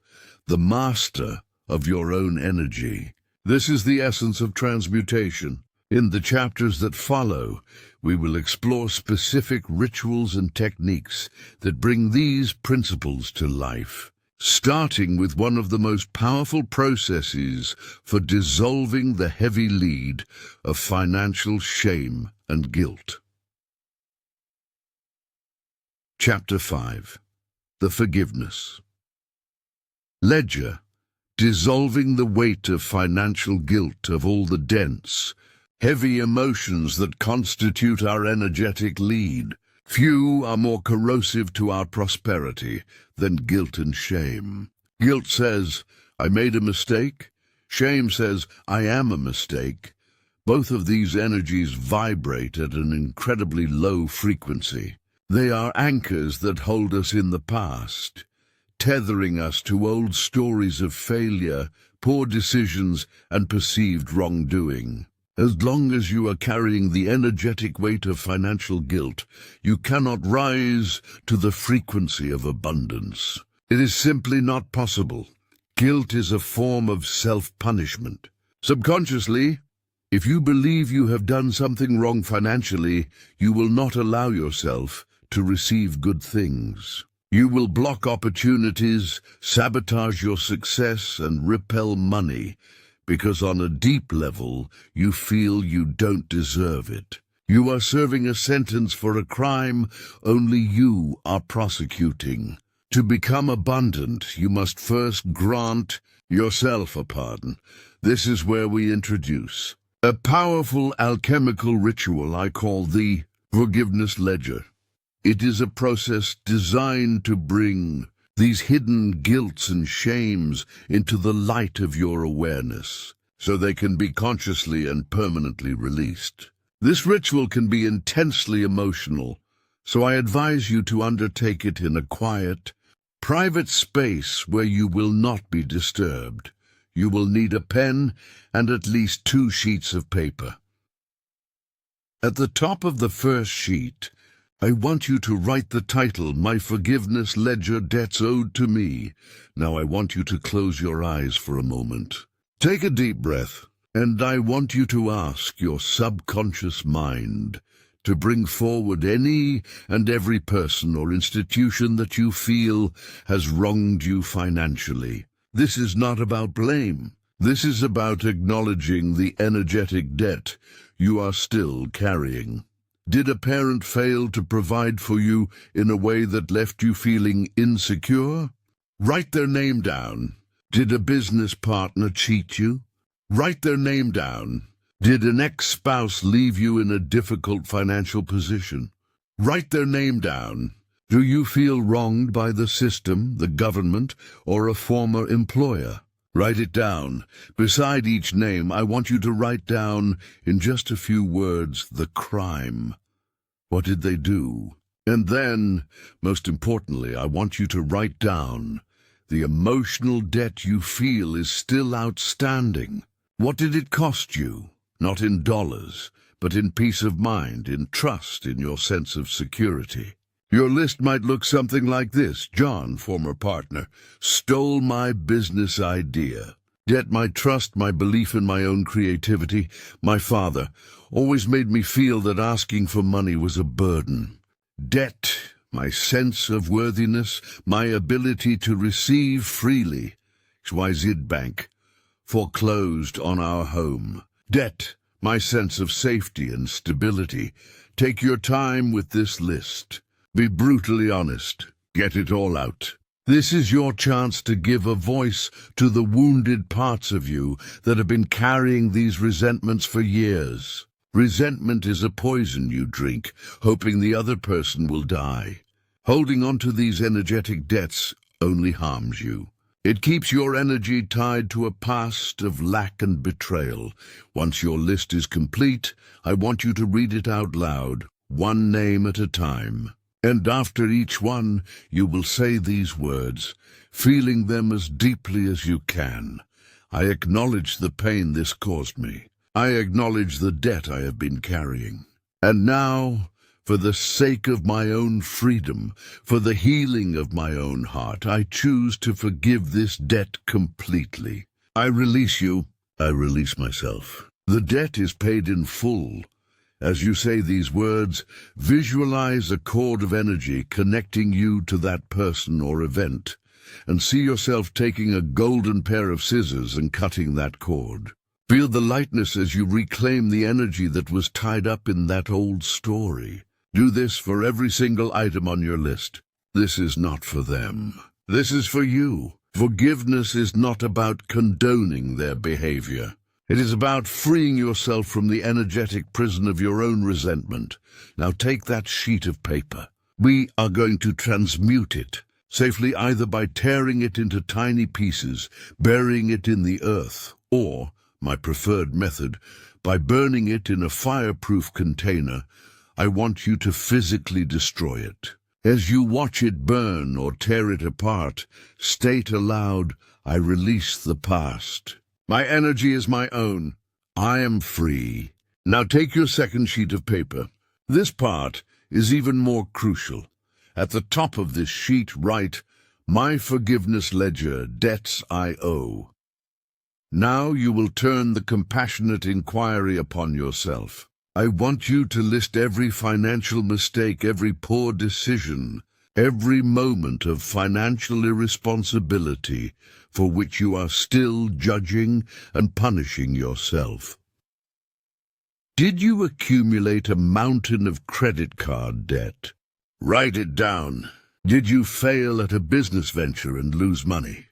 the master of your own energy. This is the essence of transmutation. In the chapters that follow, we will explore specific rituals and techniques that bring these principles to life, starting with one of the most powerful processes for dissolving the heavy lead of financial shame and guilt. Chapter 5. The Forgiveness Ledger. Dissolving the weight of financial guilt, of all the dense, heavy emotions that constitute our energetic lead. Few are more corrosive to our prosperity than guilt and shame. Guilt says, I made a mistake. Shame says, I am a mistake. Both of these energies vibrate at an incredibly low frequency. They are anchors that hold us in the past, tethering us to old stories of failure, poor decisions, and perceived wrongdoing. As long as you are carrying the energetic weight of financial guilt, you cannot rise to the frequency of abundance. It is simply not possible. Guilt is a form of self-punishment. Subconsciously, if you believe you have done something wrong financially, you will not allow yourself to receive good things. You will block opportunities, sabotage your success, and repel money, because on a deep level, you feel you don't deserve it. You are serving a sentence for a crime only you are prosecuting. To become abundant, you must first grant yourself a pardon. This is where we introduce a powerful alchemical ritual I call the Forgiveness Ledger. It is a process designed to bring these hidden guilts and shames into the light of your awareness, so they can be consciously and permanently released. This ritual can be intensely emotional, so I advise you to undertake it in a quiet, private space where you will not be disturbed. You will need a pen and at least 2 sheets of paper. At the top of the first sheet, I want you to write the title, My Forgiveness Ledger, Debts Owed to Me. Now I want you to close your eyes for a moment. Take a deep breath, and I want you to ask your subconscious mind to bring forward any and every person or institution that you feel has wronged you financially. This is not about blame. This is about acknowledging the energetic debt you are still carrying. Did a parent fail to provide for you in a way that left you feeling insecure? Write their name down. Did a business partner cheat you? Write their name down. Did an ex-spouse leave you in a difficult financial position? Write their name down. Do you feel wronged by the system, the government, or a former employer? Write it down. Beside each name, I want you to write down, in just a few words, the crime. What did they do? And then, most importantly, I want you to write down the emotional debt you feel is still outstanding. What did it cost you? Not in dollars, but in peace of mind, in trust, in your sense of security. Your list might look something like this. John, former partner, stole my business idea. Debt, my trust, my belief in my own creativity. My father always made me feel that asking for money was a burden. Debt, my sense of worthiness, my ability to receive freely. XYZ Bank foreclosed on our home. Debt, my sense of safety and stability. Take your time with this list. Be brutally honest. Get it all out. This is your chance to give a voice to the wounded parts of you that have been carrying these resentments for years. Resentment is a poison you drink, hoping the other person will die. Holding on to these energetic debts only harms you. It keeps your energy tied to a past of lack and betrayal. Once your list is complete, I want you to read it out loud, one name at a time. And after each one, you will say these words, feeling them as deeply as you can. I acknowledge the pain this caused me. I acknowledge the debt I have been carrying. And now, for the sake of my own freedom, for the healing of my own heart, I choose to forgive this debt completely. I release you. I release myself. The debt is paid in full. As you say these words, visualize a cord of energy connecting you to that person or event, and see yourself taking a golden pair of scissors and cutting that cord. Feel the lightness as you reclaim the energy that was tied up in that old story. Do this for every single item on your list. This is not for them. This is for you. Forgiveness is not about condoning their behavior. It is about freeing yourself from the energetic prison of your own resentment. Now take that sheet of paper. We are going to transmute it, safely either by tearing it into tiny pieces, burying it in the earth, or, my preferred method, by burning it in a fireproof container. I want you to physically destroy it. As you watch it burn or tear it apart, state aloud, I release the past. My energy is my own. I am free. Now take your second sheet of paper. This part is even more crucial. At the top of this sheet, write, My forgiveness ledger, debts I owe. Now you will turn the compassionate inquiry upon yourself. I want you to list every financial mistake, every poor decision, every moment of financial irresponsibility for which you are still judging and punishing yourself. Did you accumulate a mountain of credit card debt? Write it down. Did you fail at a business venture and lose money?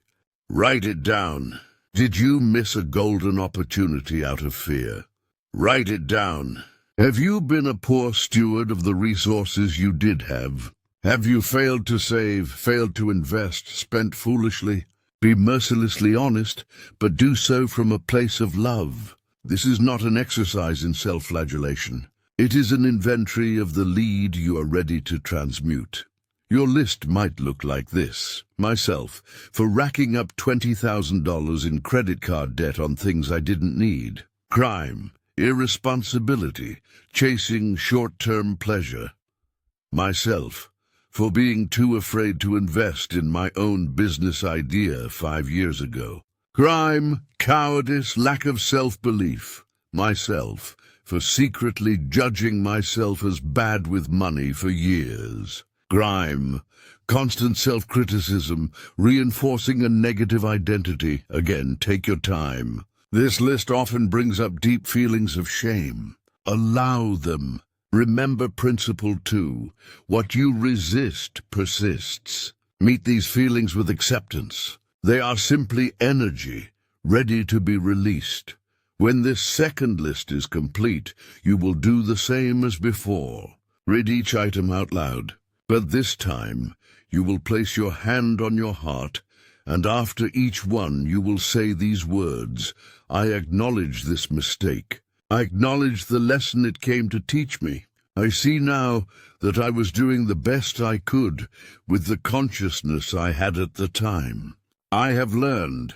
Write it down. Did you miss a golden opportunity out of fear? Write it down. Have you been a poor steward of the resources you did have? Have you failed to save, failed to invest, spent foolishly? Be mercilessly honest, but do so from a place of love. This is not an exercise in self-flagellation. It is an inventory of the lead you are ready to transmute. Your list might look like this. Myself, for racking up $20,000 in credit card debt on things I didn't need. Crime, irresponsibility, chasing short-term pleasure. Myself, for being too afraid to invest in my own business idea 5 years ago. Crime, cowardice, lack of self-belief. Myself, for secretly judging myself as bad with money for years. Crime, constant self-criticism, reinforcing a negative identity. Again, take your time. This list often brings up deep feelings of shame. Allow them. Remember principle 2. What you resist persists. Meet these feelings with acceptance. They are simply energy, ready to be released. When this second list is complete, you will do the same as before. Read each item out loud. But this time, you will place your hand on your heart, and after each one you will say these words, I acknowledge this mistake. I acknowledge the lesson it came to teach me. I see now that I was doing the best I could with the consciousness I had at the time. I have learned.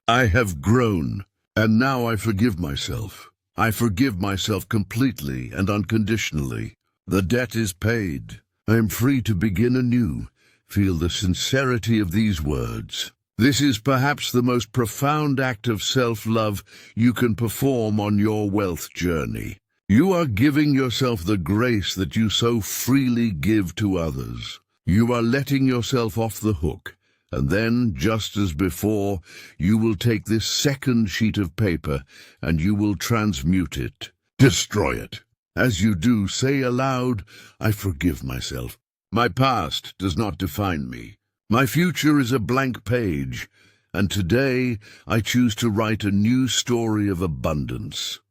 I have grown. And now I forgive myself. I forgive myself completely and unconditionally. The debt is paid. I am free to begin anew. Feel the sincerity of these words. This is perhaps the most profound act of self-love you can perform on your wealth journey. You are giving yourself the grace that you so freely give to others. You are letting yourself off the hook. And then, just as before, you will take this second sheet of paper and you will transmute it, destroy it. As you do, say aloud, I forgive myself. My past does not define me. My future is a blank page, and today I choose to write a new story of abundance.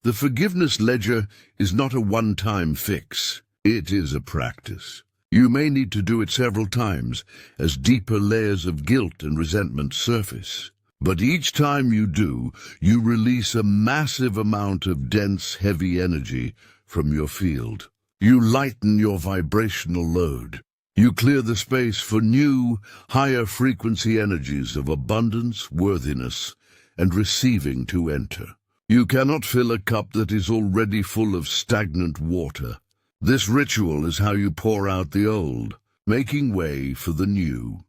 The forgiveness ledger is not a one-time fix. It is a practice. You may need to do it several times as deeper layers of guilt and resentment surface. But each time you do, you release a massive amount of dense, heavy energy from your field. You lighten your vibrational load. You clear the space for new, higher-frequency energies of abundance, worthiness, and receiving to enter. You cannot fill a cup that is already full of stagnant water. This ritual is how you pour out the old, making way for the new.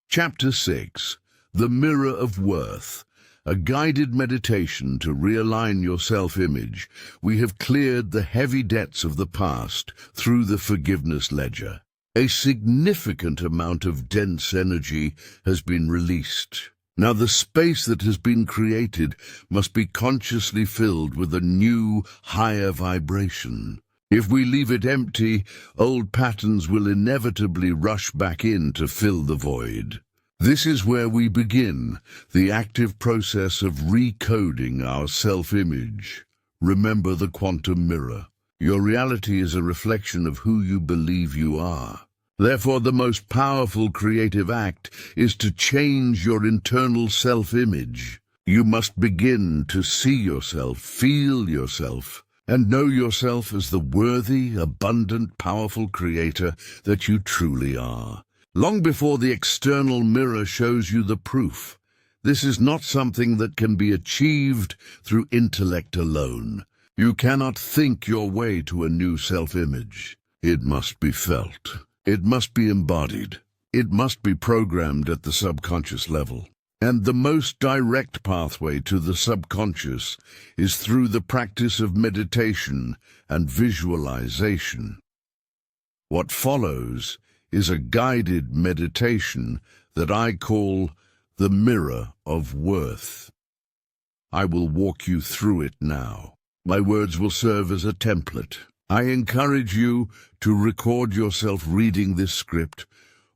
Chapter 6. The Mirror of Worth. A guided meditation to realign your self-image. We have cleared the heavy debts of the past through the forgiveness ledger. A significant amount of dense energy has been released. Now the space that has been created must be consciously filled with a new, higher vibration. If we leave it empty, old patterns will inevitably rush back in to fill the void. This is where we begin, the active process of recoding our self-image. Remember the quantum mirror. Your reality is a reflection of who you believe you are. Therefore, the most powerful creative act is to change your internal self-image. You must begin to see yourself, feel yourself, and know yourself as the worthy, abundant, powerful creator that you truly are. Long before the external mirror shows you the proof, this is not something that can be achieved through intellect alone. You cannot think your way to a new self-image. It must be felt. It must be embodied. It must be programmed at the subconscious level. And the most direct pathway to the subconscious is through the practice of meditation and visualization. What follows is a guided meditation that I call the Mirror of Worth. I will walk you through it now. My words will serve as a template. I encourage you to record yourself reading this script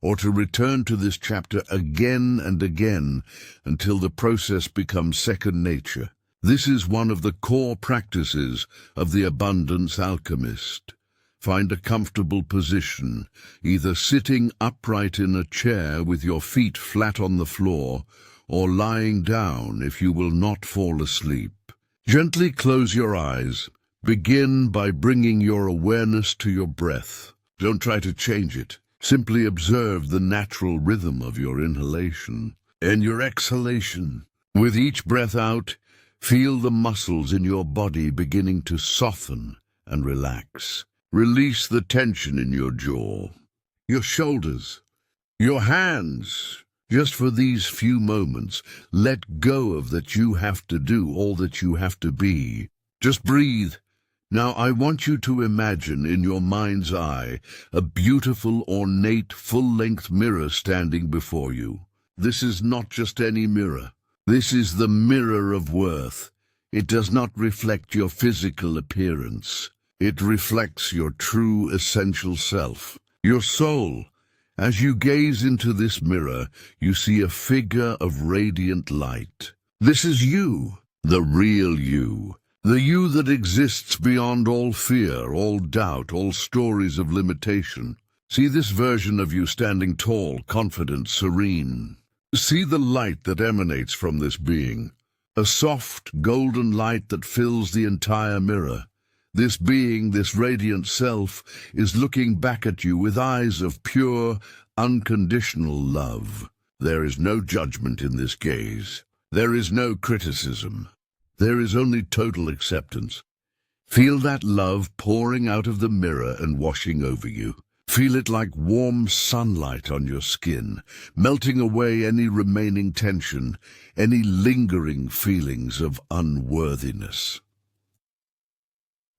or to return to this chapter again and again until the process becomes second nature. This is one of the core practices of the Abundance Alchemist. Find a comfortable position, either sitting upright in a chair with your feet flat on the floor or lying down if you will not fall asleep. Gently close your eyes. Begin by bringing your awareness to your breath. Don't try to change it. Simply observe the natural rhythm of your inhalation and your exhalation. With each breath out, feel the muscles in your body beginning to soften and relax. Release the tension in your jaw, your shoulders, your hands. Just for these few moments, let go of that you have to do, all that you have to be. Just breathe. Now I want you to imagine in your mind's eye a beautiful, ornate, full-length mirror standing before you. This is not just any mirror. This is the mirror of worth. It does not reflect your physical appearance. It reflects your true essential self, your soul. As you gaze into this mirror, you see a figure of radiant light. This is you, the real you. The you that exists beyond all fear, all doubt, all stories of limitation. See this version of you standing tall, confident, serene. See the light that emanates from this being. A soft, golden light that fills the entire mirror. This being, this radiant self, is looking back at you with eyes of pure, unconditional love. There is no judgment in this gaze. There is no criticism. There is only total acceptance. Feel that love pouring out of the mirror and washing over you. Feel it like warm sunlight on your skin, melting away any remaining tension, any lingering feelings of unworthiness.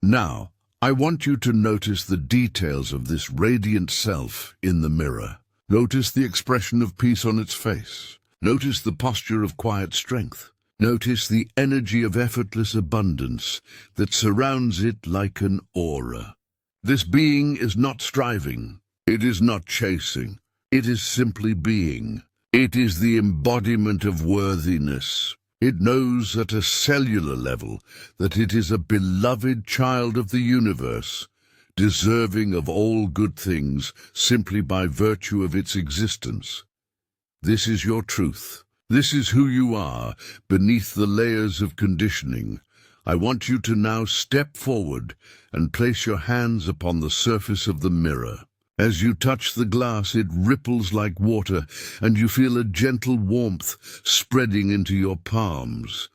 Now, I want you to notice the details of this radiant self in the mirror. Notice the expression of peace on its face. Notice the posture of quiet strength. Notice the energy of effortless abundance that surrounds it like an aura. This being is not striving. It is not chasing. It is simply being. It is the embodiment of worthiness. It knows at a cellular level that it is a beloved child of the universe, deserving of all good things simply by virtue of its existence. This is your truth. This is who you are beneath the layers of conditioning. I want you to now step forward and place your hands upon the surface of the mirror. As you touch the glass, it ripples like water, and you feel a gentle warmth spreading into your palms,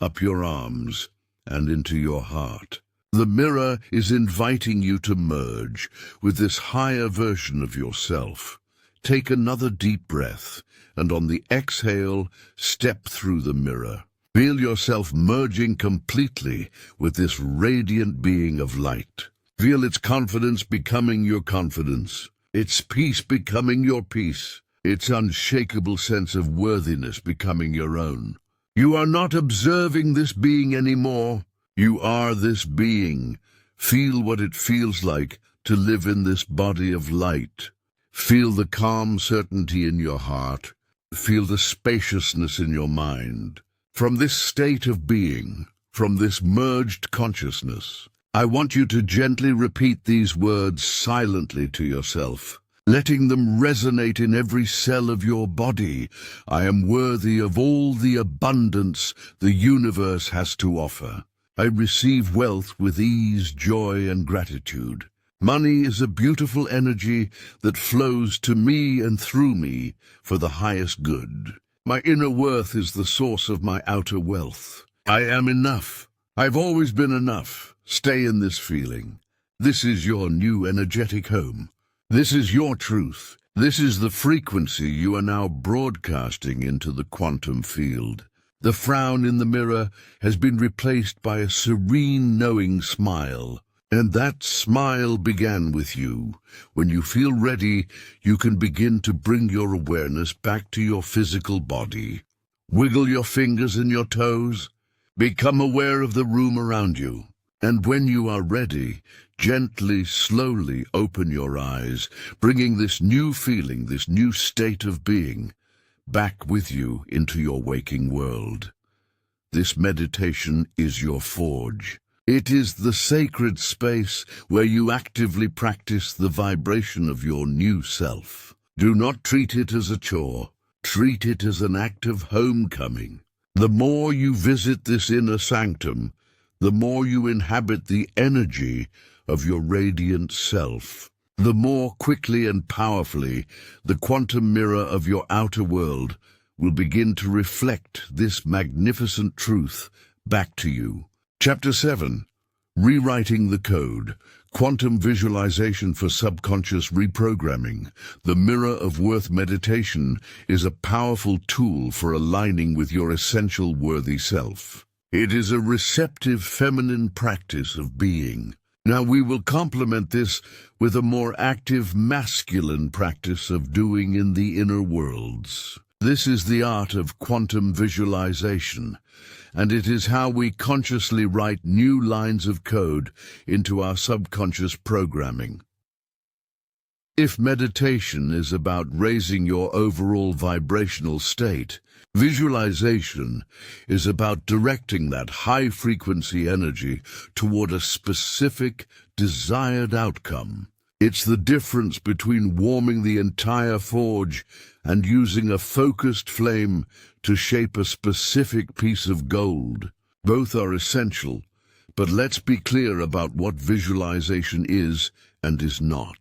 up your arms, and into your heart. The mirror is inviting you to merge with this higher version of yourself. Take another deep breath, and on the exhale, step through the mirror. Feel yourself merging completely with this radiant being of light. Feel its confidence becoming your confidence, its peace becoming your peace, its unshakable sense of worthiness becoming your own. You are not observing this being anymore. You are this being. Feel what it feels like to live in this body of light. Feel the calm certainty in your heart. Feel the spaciousness in your mind. From this state of being, from this merged consciousness, I want you to gently repeat these words silently to yourself, letting them resonate in every cell of your body. I am worthy of all the abundance the universe has to offer. I receive wealth with ease, joy, and gratitude. Money is a beautiful energy that flows to me and through me for the highest good. My inner worth is the source of my outer wealth. I am enough. I've always been enough. Stay in this feeling. This is your new energetic home. This is your truth. This is the frequency you are now broadcasting into the quantum field. The frown in the mirror has been replaced by a serene, knowing smile. And that smile began with you. When you feel ready, you can begin to bring your awareness back to your physical body. Wiggle your fingers and your toes. Become aware of the room around you. And when you are ready, gently, slowly open your eyes, bringing this new feeling, this new state of being, back with you into your waking world. This meditation is your forge. It is the sacred space where you actively practice the vibration of your new self. Do not treat it as a chore. Treat it as an act of homecoming. The more you visit this inner sanctum, the more you inhabit the energy of your radiant self. The more quickly and powerfully the quantum mirror of your outer world will begin to reflect this magnificent truth back to you. Chapter 7. Rewriting the Code. Quantum Visualization for Subconscious Reprogramming. The Mirror of Worth meditation is a powerful tool for aligning with your essential worthy self. It is a receptive feminine practice of being. Now we will complement this with a more active masculine practice of doing in the inner worlds. This is the art of quantum visualization, and it is how we consciously write new lines of code into our subconscious programming. If meditation is about raising your overall vibrational state, visualization is about directing that high-frequency energy toward a specific, desired outcome. It's the difference between warming the entire forge and using a focused flame to shape a specific piece of gold. Both are essential, but let's be clear about what visualization is and is not.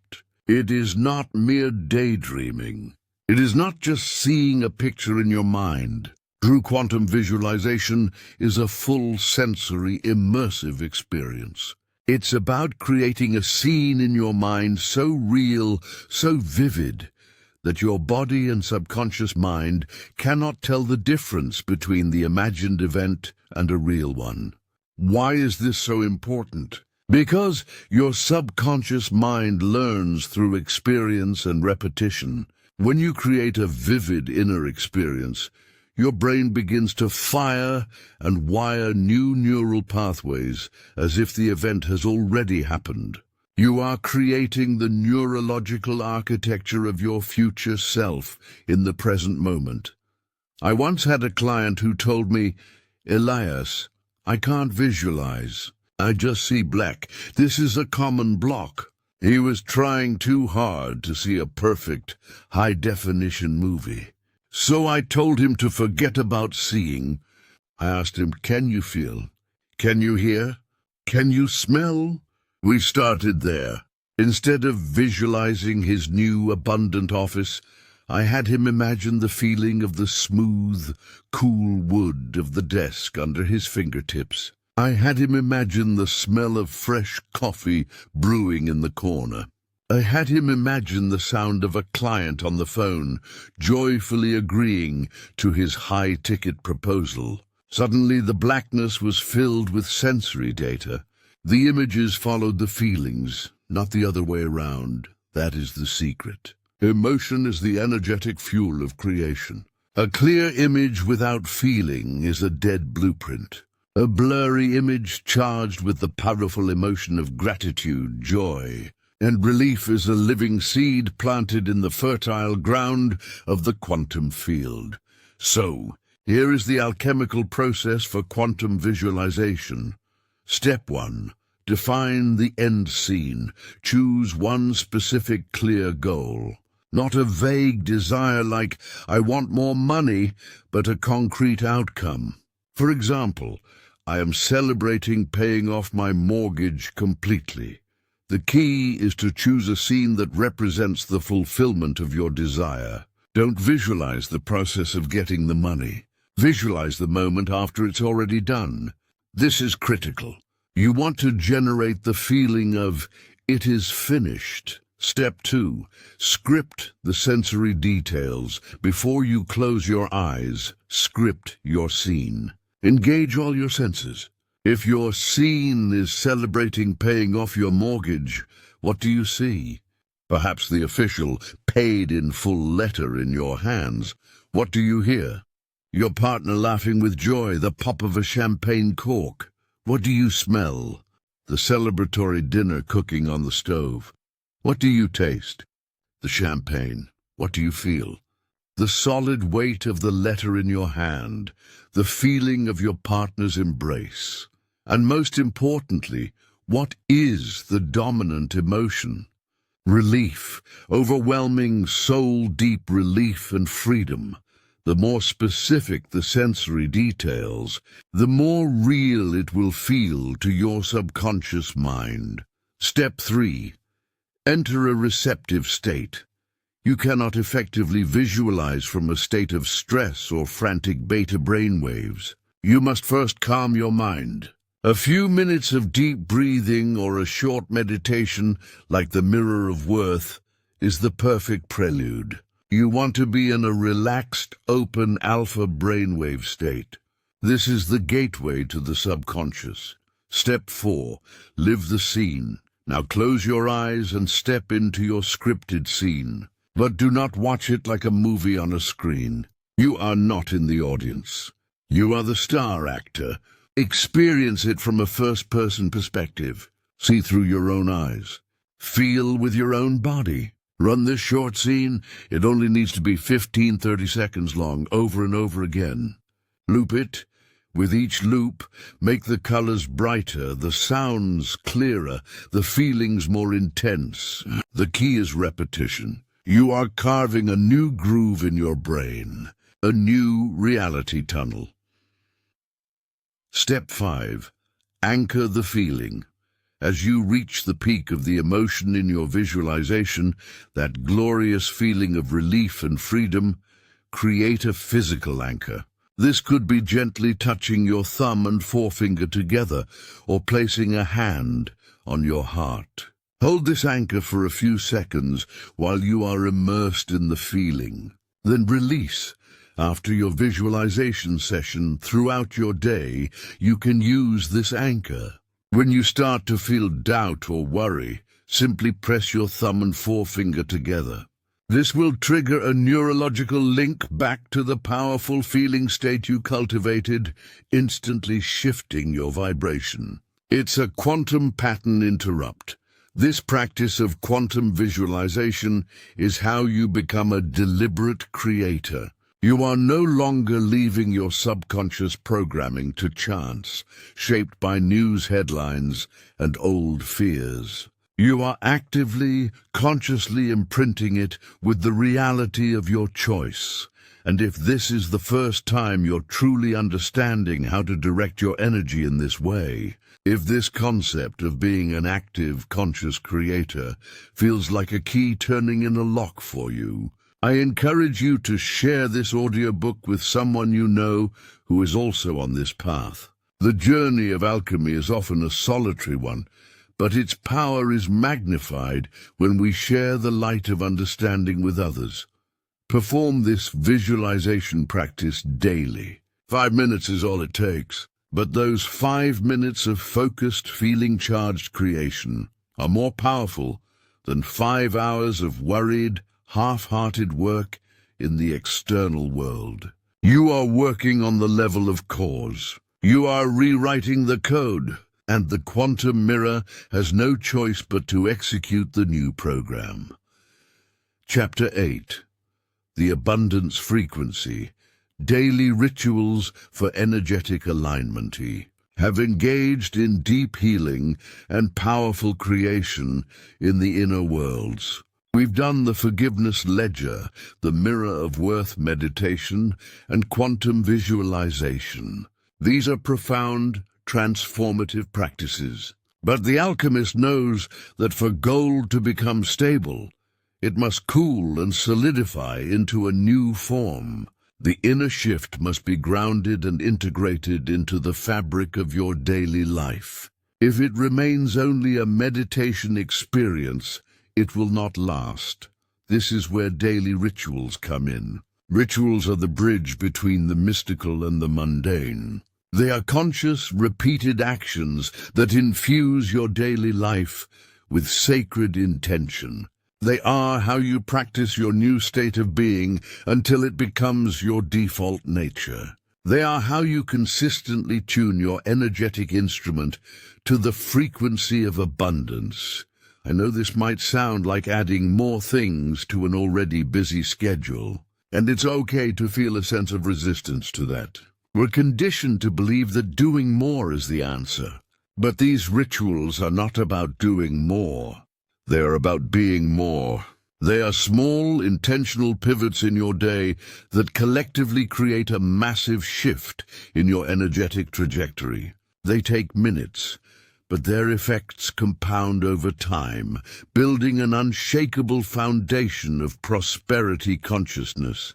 It is not mere daydreaming. It is not just seeing a picture in your mind. True quantum visualization is a full sensory, immersive experience. It's about creating a scene in your mind so real, so vivid, that your body and subconscious mind cannot tell the difference between the imagined event and a real one. Why is this so important? Because your subconscious mind learns through experience and repetition. When you create a vivid inner experience, your brain begins to fire and wire new neural pathways as if the event has already happened. You are creating the neurological architecture of your future self in the present moment. I once had a client who told me, "Elias, I can't visualize. I just see black. This is a common block." He was trying too hard to see a perfect, high-definition movie. So I told him to forget about seeing. I asked him, "Can you feel? Can you hear? Can you smell?" We started there. Instead of visualizing his new, abundant office, I had him imagine the feeling of the smooth, cool wood of the desk under his fingertips. I had him imagine the smell of fresh coffee brewing in the corner. I had him imagine the sound of a client on the phone, joyfully agreeing to his high-ticket proposal. Suddenly the blackness was filled with sensory data. The images followed the feelings, not the other way around. That is the secret. Emotion is the energetic fuel of creation. A clear image without feeling is a dead blueprint. A blurry image charged with the powerful emotion of gratitude, joy, and relief is a living seed planted in the fertile ground of the quantum field. So, here is the alchemical process for quantum visualization. Step 1. Define the end scene. Choose one specific clear goal. Not a vague desire like, "I want more money," but a concrete outcome. For example, I am celebrating paying off my mortgage completely. The key is to choose a scene that represents the fulfillment of your desire. Don't visualize the process of getting the money. Visualize the moment after it's already done. This is critical. You want to generate the feeling of, "It is finished." Step 2. Script the sensory details. Before you close your eyes, script your scene. Engage all your senses. If your scene is celebrating paying off your mortgage, what do you see? Perhaps the official paid in full letter in your hands. What do you hear? Your partner laughing with joy, the pop of a champagne cork. What do you smell? The celebratory dinner cooking on the stove. What do you taste? The champagne. What do you feel? The solid weight of the letter in your hand, the feeling of your partner's embrace. And most importantly, what is the dominant emotion? Relief, overwhelming, soul-deep relief and freedom. The more specific the sensory details, the more real it will feel to your subconscious mind. Step 3. Enter a receptive state. You cannot effectively visualize from a state of stress or frantic beta brainwaves. You must first calm your mind. A few minutes of deep breathing or a short meditation, like the mirror of worth, is the perfect prelude. You want to be in a relaxed, open alpha brainwave state. This is the gateway to the subconscious. Step 4. Live the scene. Now close your eyes and step into your scripted scene. But do not watch it like a movie on a screen. You are not in the audience. You are the star actor. Experience it from a first-person perspective. See through your own eyes. Feel with your own body. Run this short scene. It only needs to be 15-30 seconds long, over and over again. Loop it. With each loop, make the colors brighter, the sounds clearer, the feelings more intense. The key is repetition. You are carving a new groove in your brain, a new reality tunnel. Step 5. Anchor the feeling. As you reach the peak of the emotion in your visualization, that glorious feeling of relief and freedom, create a physical anchor. This could be gently touching your thumb and forefinger together, or placing a hand on your heart. Hold this anchor for a few seconds while you are immersed in the feeling. Then release. After your visualization session, throughout your day, you can use this anchor. When you start to feel doubt or worry, simply press your thumb and forefinger together. This will trigger a neurological link back to the powerful feeling state you cultivated, instantly shifting your vibration. It's a quantum pattern interrupt. This practice of quantum visualization is how you become a deliberate creator. You are no longer leaving your subconscious programming to chance, shaped by news headlines and old fears. You are actively, consciously imprinting it with the reality of your choice. And if this is the first time you're truly understanding how to direct your energy in this way, if this concept of being an active, conscious creator feels like a key turning in a lock for you, I encourage you to share this audiobook with someone you know who is also on this path. The journey of alchemy is often a solitary one, but its power is magnified when we share the light of understanding with others. Perform this visualization practice daily. 5 minutes is all it takes, but those 5 minutes of focused, feeling-charged creation are more powerful than 5 hours of worried, half-hearted work in the external world. You are working on the level of cause. You are rewriting the code, and the quantum mirror has no choice but to execute the new program. Chapter 8. The Abundance Frequency. Daily Rituals for Energetic Alignment. Have engaged in deep healing and powerful creation in the inner worlds. We've done the Forgiveness Ledger, the Mirror of Worth meditation, and quantum visualization. These are profound, transformative practices. But the alchemist knows that for gold to become stable, it must cool and solidify into a new form. The inner shift must be grounded and integrated into the fabric of your daily life. If it remains only a meditation experience, it will not last. This is where daily rituals come in. Rituals are the bridge between the mystical and the mundane. They are conscious, repeated actions that infuse your daily life with sacred intention. They are how you practice your new state of being until it becomes your default nature. They are how you consistently tune your energetic instrument to the frequency of abundance. I know this might sound like adding more things to an already busy schedule, and it's okay to feel a sense of resistance to that. We're conditioned to believe that doing more is the answer. But these rituals are not about doing more. They are about being more. They are small, intentional pivots in your day that collectively create a massive shift in your energetic trajectory. They take minutes, but their effects compound over time, building an unshakable foundation of prosperity consciousness.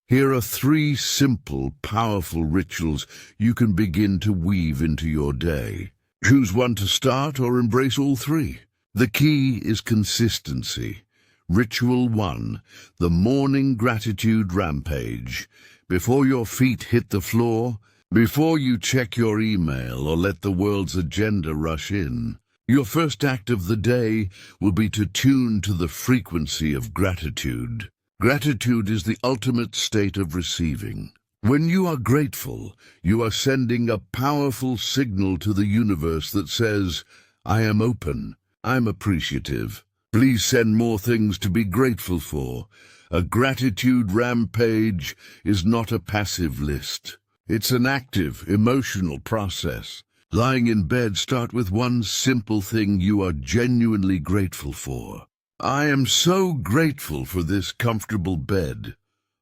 Here are 3 simple, powerful rituals you can begin to weave into your day. Choose one to start or embrace all 3. The key is consistency. Ritual 1, the Morning Gratitude Rampage. Before your feet hit the floor, before you check your email or let the world's agenda rush in, your first act of the day will be to tune to the frequency of gratitude. Gratitude is the ultimate state of receiving. When you are grateful, you are sending a powerful signal to the universe that says, I am open. I'm appreciative. Please send more things to be grateful for. A gratitude rampage is not a passive list. It's an active, emotional process. Lying in bed, start with one simple thing you are genuinely grateful for. I am so grateful for this comfortable bed.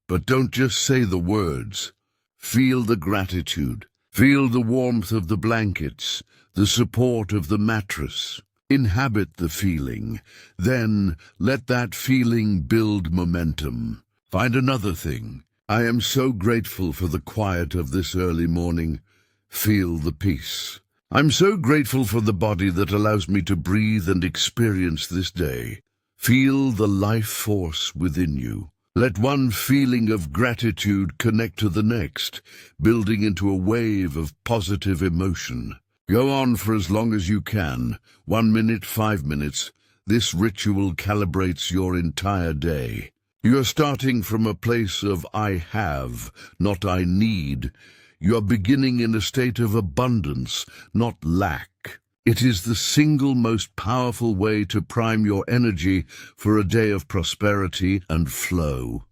But don't just say the words. Feel the gratitude. Feel the warmth of the blankets, the support of the mattress. Inhabit the feeling. Then let that feeling build momentum. Find another thing. I am so grateful for the quiet of this early morning. Feel the peace. I'm so grateful for the body that allows me to breathe and experience this day. Feel the life force within you. Let one feeling of gratitude connect to the next, building into a wave of positive emotion. Go on for as long as you can, 1 minute, 5 minutes. This ritual calibrates your entire day. You're starting from a place of I have, not I need. You're beginning in a state of abundance, not lack. It is the single most powerful way to prime your energy for a day of prosperity and flow.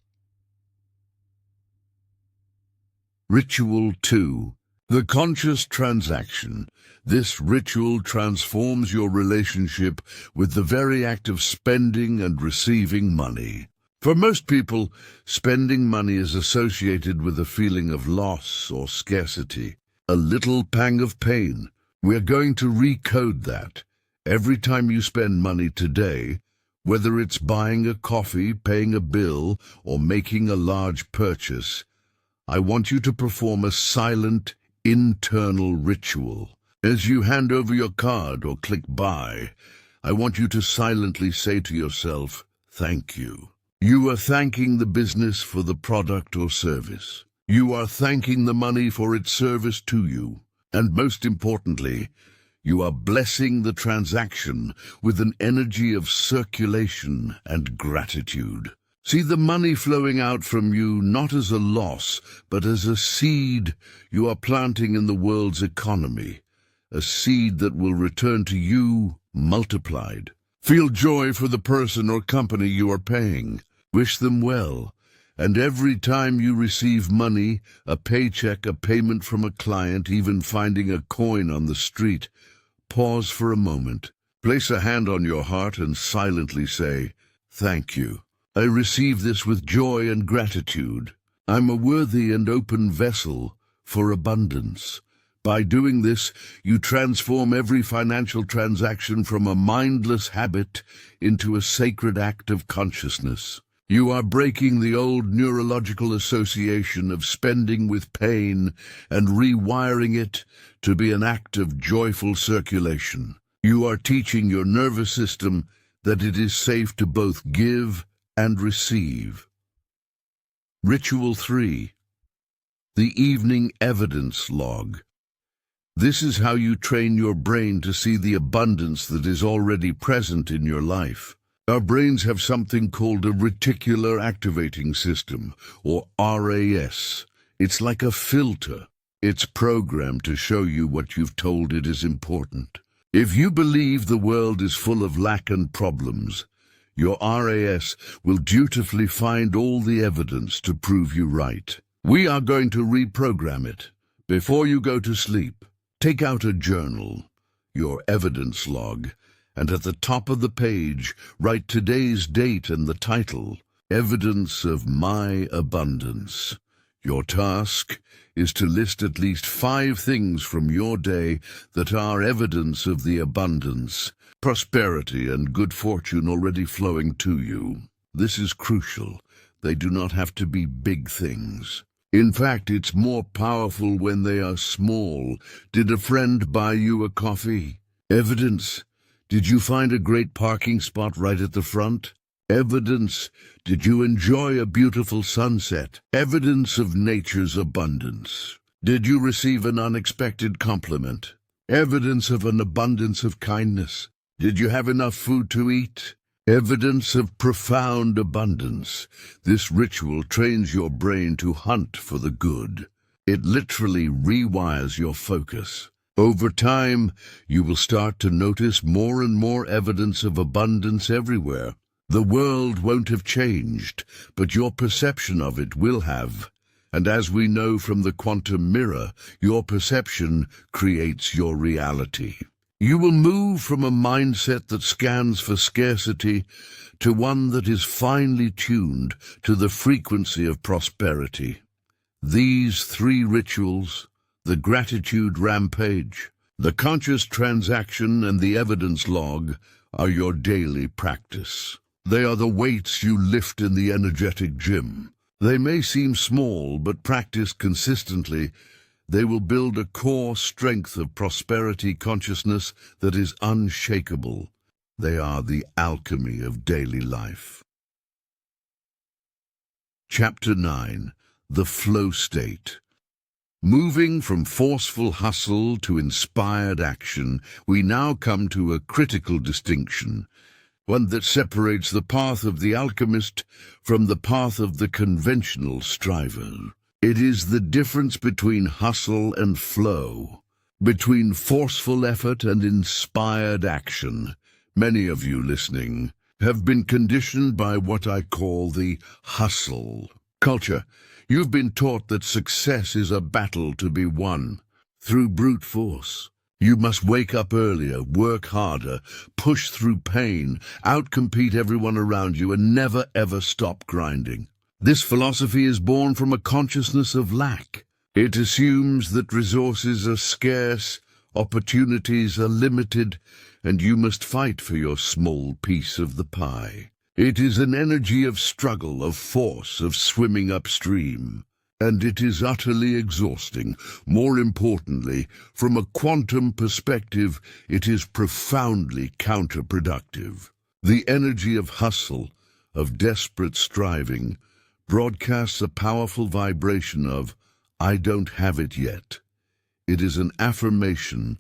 Ritual 2. The conscious transaction. This ritual transforms your relationship with the very act of spending and receiving money. For most people, spending money is associated with a feeling of loss or scarcity, a little pang of pain. We're going to recode that. Every time you spend money today, whether it's buying a coffee, paying a bill, or making a large purchase, I want you to perform a silent, internal ritual. As you hand over your card or click buy, I want you to silently say to yourself, thank you. You are thanking the business for the product or service. You are thanking the money for its service to you. And most importantly, you are blessing the transaction with an energy of circulation and gratitude. See the money flowing out from you not as a loss, but as a seed you are planting in the world's economy, a seed that will return to you multiplied. Feel joy for the person or company you are paying. Wish them well. And every time you receive money, a paycheck, a payment from a client, even finding a coin on the street, pause for a moment. Place a hand on your heart and silently say, thank you. I receive this with joy and gratitude. I'm a worthy and open vessel for abundance. By doing this, you transform every financial transaction from a mindless habit into a sacred act of consciousness. You are breaking the old neurological association of spending with pain and rewiring it to be an act of joyful circulation. You are teaching your nervous system that it is safe to both give and receive. Ritual 3. The Evening Evidence Log. This is how you train your brain to see the abundance that is already present in your life. Our brains have something called a reticular activating system, or RAS. It's like a filter. It's programmed to show you what you've told it is important. If you believe the world is full of lack and problems, your RAS will dutifully find all the evidence to prove you right. We are going to reprogram it. Before you go to sleep, take out a journal, your evidence log, and at the top of the page, write today's date and the title, Evidence of My Abundance. Your task is to list at least 5 things from your day that are evidence of the abundance, prosperity, and good fortune already flowing to you. This is crucial. They do not have to be big things. In fact, it's more powerful when they are small. Did a friend buy you a coffee? Evidence. Did you find a great parking spot right at the front? Evidence. Did you enjoy a beautiful sunset? Evidence of nature's abundance. Did you receive an unexpected compliment? Evidence of an abundance of kindness. Did you have enough food to eat? Evidence of profound abundance. This ritual trains your brain to hunt for the good. It literally rewires your focus. Over time, you will start to notice more and more evidence of abundance everywhere. The world won't have changed, but your perception of it will have. And as we know from the quantum mirror, your perception creates your reality. You will move from a mindset that scans for scarcity to one that is finely tuned to the frequency of prosperity. These 3 rituals, the gratitude rampage. The conscious transaction and the evidence log are your daily practice. They are the weights you lift in the energetic gym. They may seem small, but practiced consistently, they will build a core strength of prosperity consciousness that is unshakable. They are the alchemy of daily life. Chapter 9. The Flow State. Moving from forceful hustle to inspired action, we now come to a critical distinction, one that separates the path of the alchemist from the path of the conventional striver. It is the difference between hustle and flow, between forceful effort and inspired action. Many of you listening have been conditioned by what I call the hustle culture. You've been taught that success is a battle to be won through brute force. You must wake up earlier, work harder, push through pain, outcompete everyone around you, and never ever stop grinding. This philosophy is born from a consciousness of lack. It assumes that resources are scarce, opportunities are limited, and you must fight for your small piece of the pie. It is an energy of struggle, of force, of swimming upstream. And it is utterly exhausting. More importantly, from a quantum perspective, it is profoundly counterproductive. The energy of hustle, of desperate striving, broadcasts a powerful vibration of, "I don't have it yet." It is an affirmation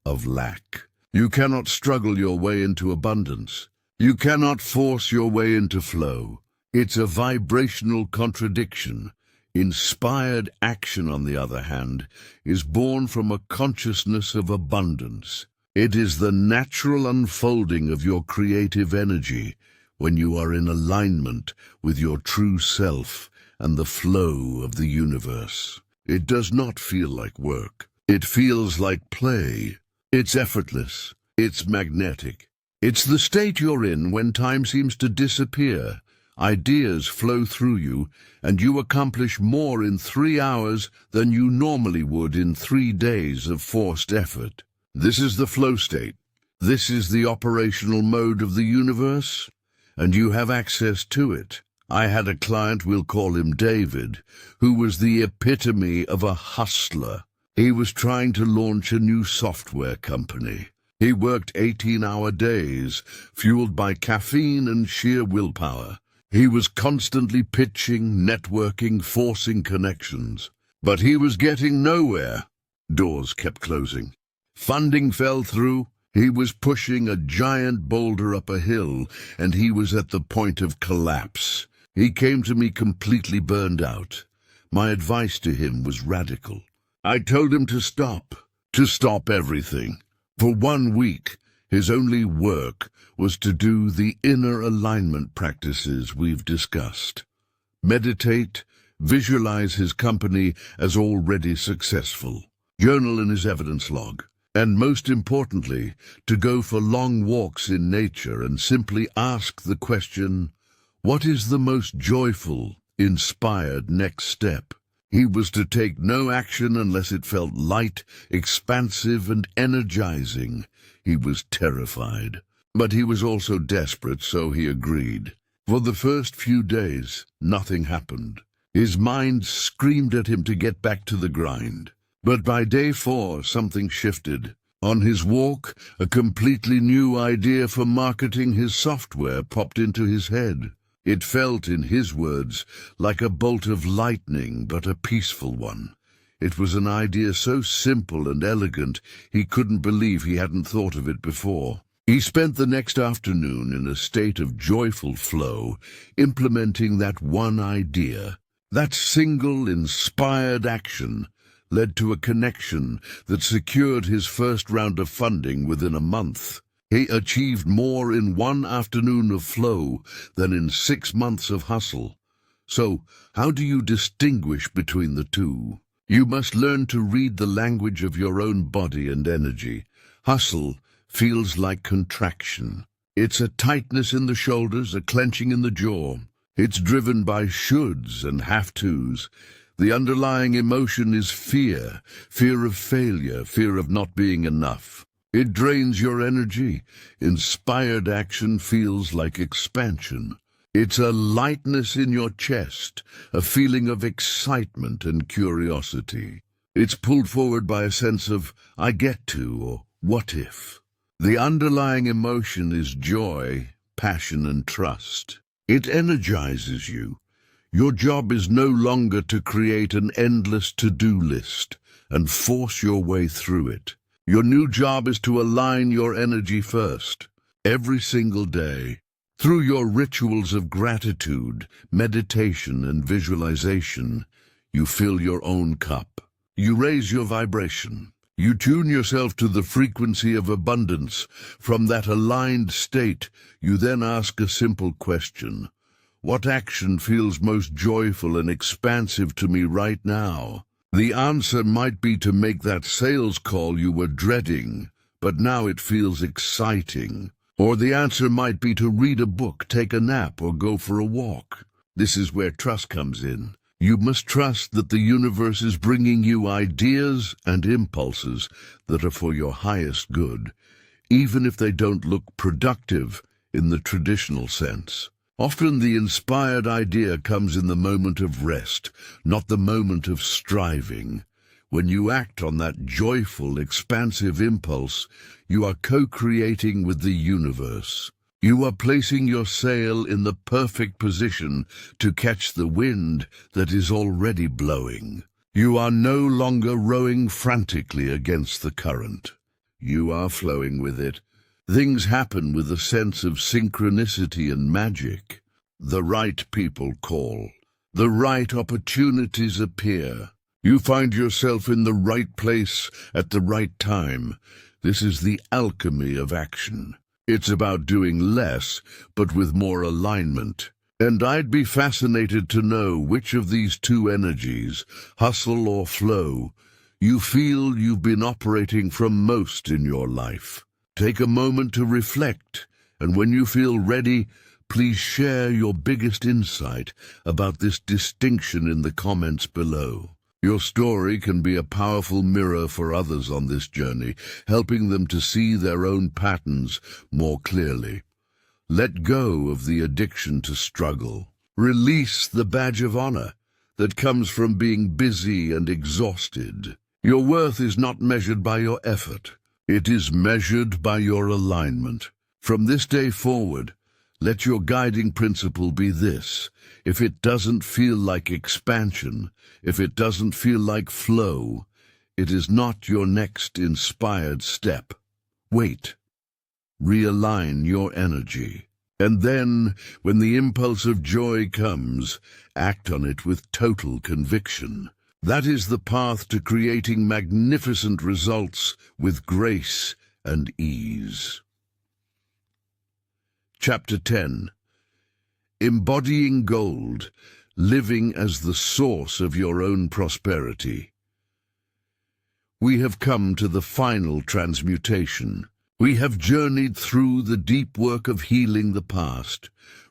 of lack. You cannot struggle your way into abundance. You cannot force your way into flow. It's a vibrational contradiction. Inspired action, on the other hand, is born from a consciousness of abundance. It is the natural unfolding of your creative energy when you are in alignment with your true self and the flow of the universe. It does not feel like work. It feels like play. It's effortless. It's magnetic. It's the state you're in when time seems to disappear. Ideas flow through you, and you accomplish more in 3 hours than you normally would in 3 days of forced effort. This is the flow state. This is the operational mode of the universe, and you have access to it. I had a client, we'll call him David, who was the epitome of a hustler. He was trying to launch a new software company. He worked 18-hour days, fueled by caffeine and sheer willpower. He was constantly pitching, networking, forcing connections. But he was getting nowhere. Doors kept closing. Funding fell through. He was pushing a giant boulder up a hill, and he was at the point of collapse. He came to me completely burned out. My advice to him was radical. I told him to stop everything. For 1 week, his only work was to do the inner alignment practices we've discussed. Meditate, visualize his company as already successful, journal in his evidence log, and most importantly, to go for long walks in nature and simply ask the question, what is the most joyful, inspired next step? He was to take no action unless it felt light, expansive, and energizing. He was terrified. But he was also desperate, so he agreed. For the first few days, nothing happened. His mind screamed at him to get back to the grind. But by day 4, something shifted. On his walk, a completely new idea for marketing his software popped into his head. It felt, in his words, like a bolt of lightning, but a peaceful one. It was an idea so simple and elegant, he couldn't believe he hadn't thought of it before. He spent the next afternoon in a state of joyful flow, implementing that one idea. That single, inspired action led to a connection that secured his first round of funding within a month. He achieved more in 1 afternoon of flow than in 6 months of hustle. So, how do you distinguish between the two? You must learn to read the language of your own body and energy. Hustle feels like contraction. It's a tightness in the shoulders, a clenching in the jaw. It's driven by shoulds and have-tos. The underlying emotion is fear, fear of failure, fear of not being enough. It drains your energy. Inspired action feels like expansion. It's a lightness in your chest, a feeling of excitement and curiosity. It's pulled forward by a sense of, I get to, or what if. The underlying emotion is joy, passion, and trust. It energizes you. Your job is no longer to create an endless to-do list and force your way through it. Your new job is to align your energy first, every single day. Through your rituals of gratitude, meditation, and visualization, you fill your own cup. You raise your vibration. You tune yourself to the frequency of abundance. From that aligned state, you then ask a simple question. What action feels most joyful and expansive to me right now? The answer might be to make that sales call you were dreading, but now it feels exciting. Or the answer might be to read a book, take a nap, or go for a walk. This is where trust comes in. You must trust that the universe is bringing you ideas and impulses that are for your highest good, even if they don't look productive in the traditional sense. Often the inspired idea comes in the moment of rest, not the moment of striving. When you act on that joyful, expansive impulse, you are co-creating with the universe. You are placing your sail in the perfect position to catch the wind that is already blowing. You are no longer rowing frantically against the current. You are flowing with it. Things happen with a sense of synchronicity and magic. The right people call. The right opportunities appear. You find yourself in the right place at the right time. This is the alchemy of action. It's about doing less, but with more alignment. And I'd be fascinated to know which of these two energies, hustle or flow, you feel you've been operating from most in your life. Take a moment to reflect, and when you feel ready, please share your biggest insight about this distinction in the comments below. Your story can be a powerful mirror for others on this journey, helping them to see their own patterns more clearly. Let go of the addiction to struggle. Release the badge of honor that comes from being busy and exhausted. Your worth is not measured by your effort. It is measured by your alignment. From this day forward, let your guiding principle be this. If it doesn't feel like expansion, if it doesn't feel like flow, it is not your next inspired step. Wait. Realign your energy. And then, when the impulse of joy comes, act on it with total conviction. That is the path to creating magnificent results with grace and ease. Chapter 10. Embodying Gold, Living as the Source of Your Own Prosperity. We have come to the final transmutation. We have journeyed through the deep work of healing the past,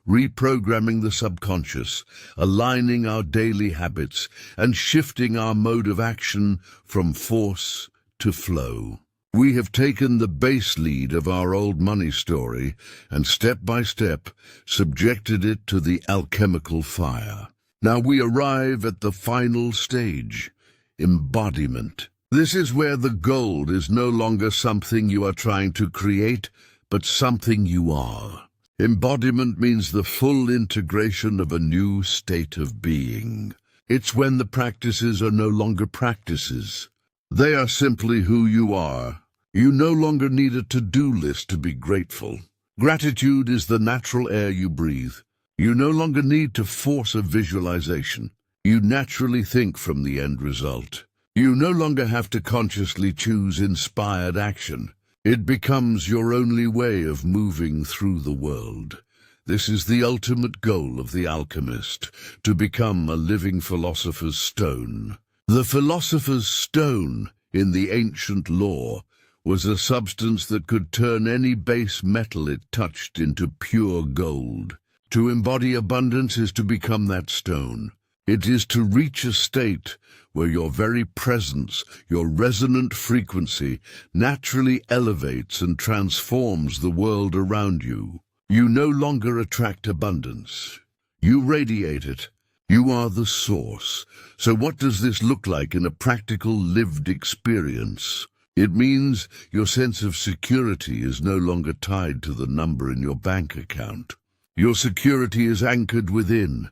reprogramming the subconscious, aligning our daily habits, and shifting our mode of action from force to flow. We have taken the base lead of our old money story and step by step subjected it to the alchemical fire. Now we arrive at the final stage, embodiment. This is where the gold is no longer something you are trying to create, but something you are. Embodiment means the full integration of a new state of being. It's when the practices are no longer practices. They are simply who you are. You no longer need a to-do list to be grateful. Gratitude is the natural air you breathe. You no longer need to force a visualization. You naturally think from the end result. You no longer have to consciously choose inspired action. It becomes your only way of moving through the world. This is the ultimate goal of the alchemist, to become a living philosopher's stone. The philosopher's stone, in the ancient lore, was a substance that could turn any base metal it touched into pure gold. To embody abundance is to become that stone. It is to reach a state where your very presence, your resonant frequency, naturally elevates and transforms the world around you. You no longer attract abundance. You radiate it. You are the source. So what does this look like in a practical lived experience? It means your sense of security is no longer tied to the number in your bank account. Your security is anchored within,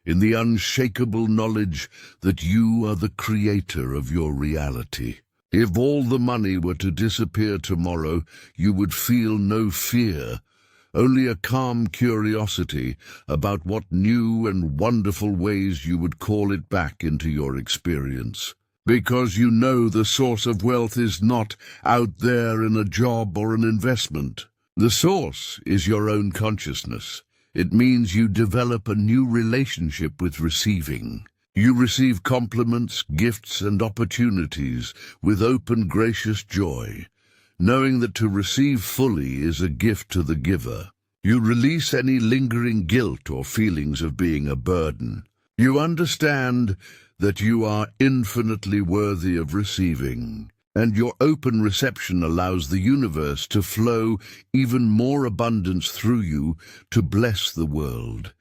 in the unshakable knowledge that you are the creator of your reality. If all the money were to disappear tomorrow, you would feel no fear, only a calm curiosity about what new and wonderful ways you would call it back into your experience. Because you know the source of wealth is not out there in a job or an investment. The source is your own consciousness. It means you develop a new relationship with receiving. You receive compliments, gifts, and opportunities with open, gracious joy, knowing that to receive fully is a gift to the giver. You release any lingering guilt or feelings of being a burden. You understand that you are infinitely worthy of receiving, and your open reception allows the universe to flow even more abundance through you to bless the world.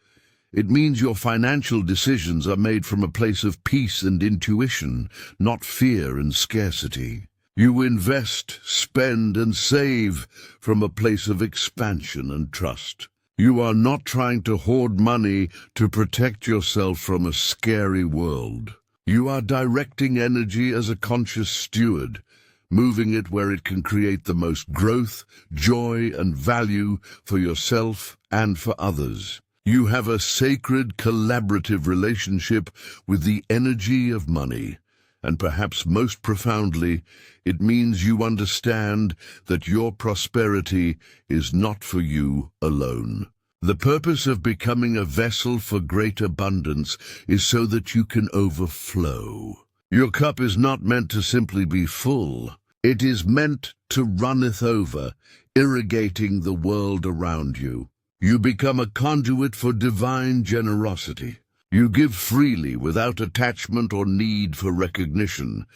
It means your financial decisions are made from a place of peace and intuition, not fear and scarcity. You invest, spend, and save from a place of expansion and trust. You are not trying to hoard money to protect yourself from a scary world. You are directing energy as a conscious steward, moving it where it can create the most growth, joy, and value for yourself and for others. You have a sacred, collaborative relationship with the energy of money, and perhaps most profoundly, it means you understand that your prosperity is not for you alone. The purpose of becoming a vessel for great abundance is so that you can overflow. Your cup is not meant to simply be full. It is meant to runneth over, irrigating the world around you. You become a conduit for divine generosity. You give freely without attachment or need for recognition,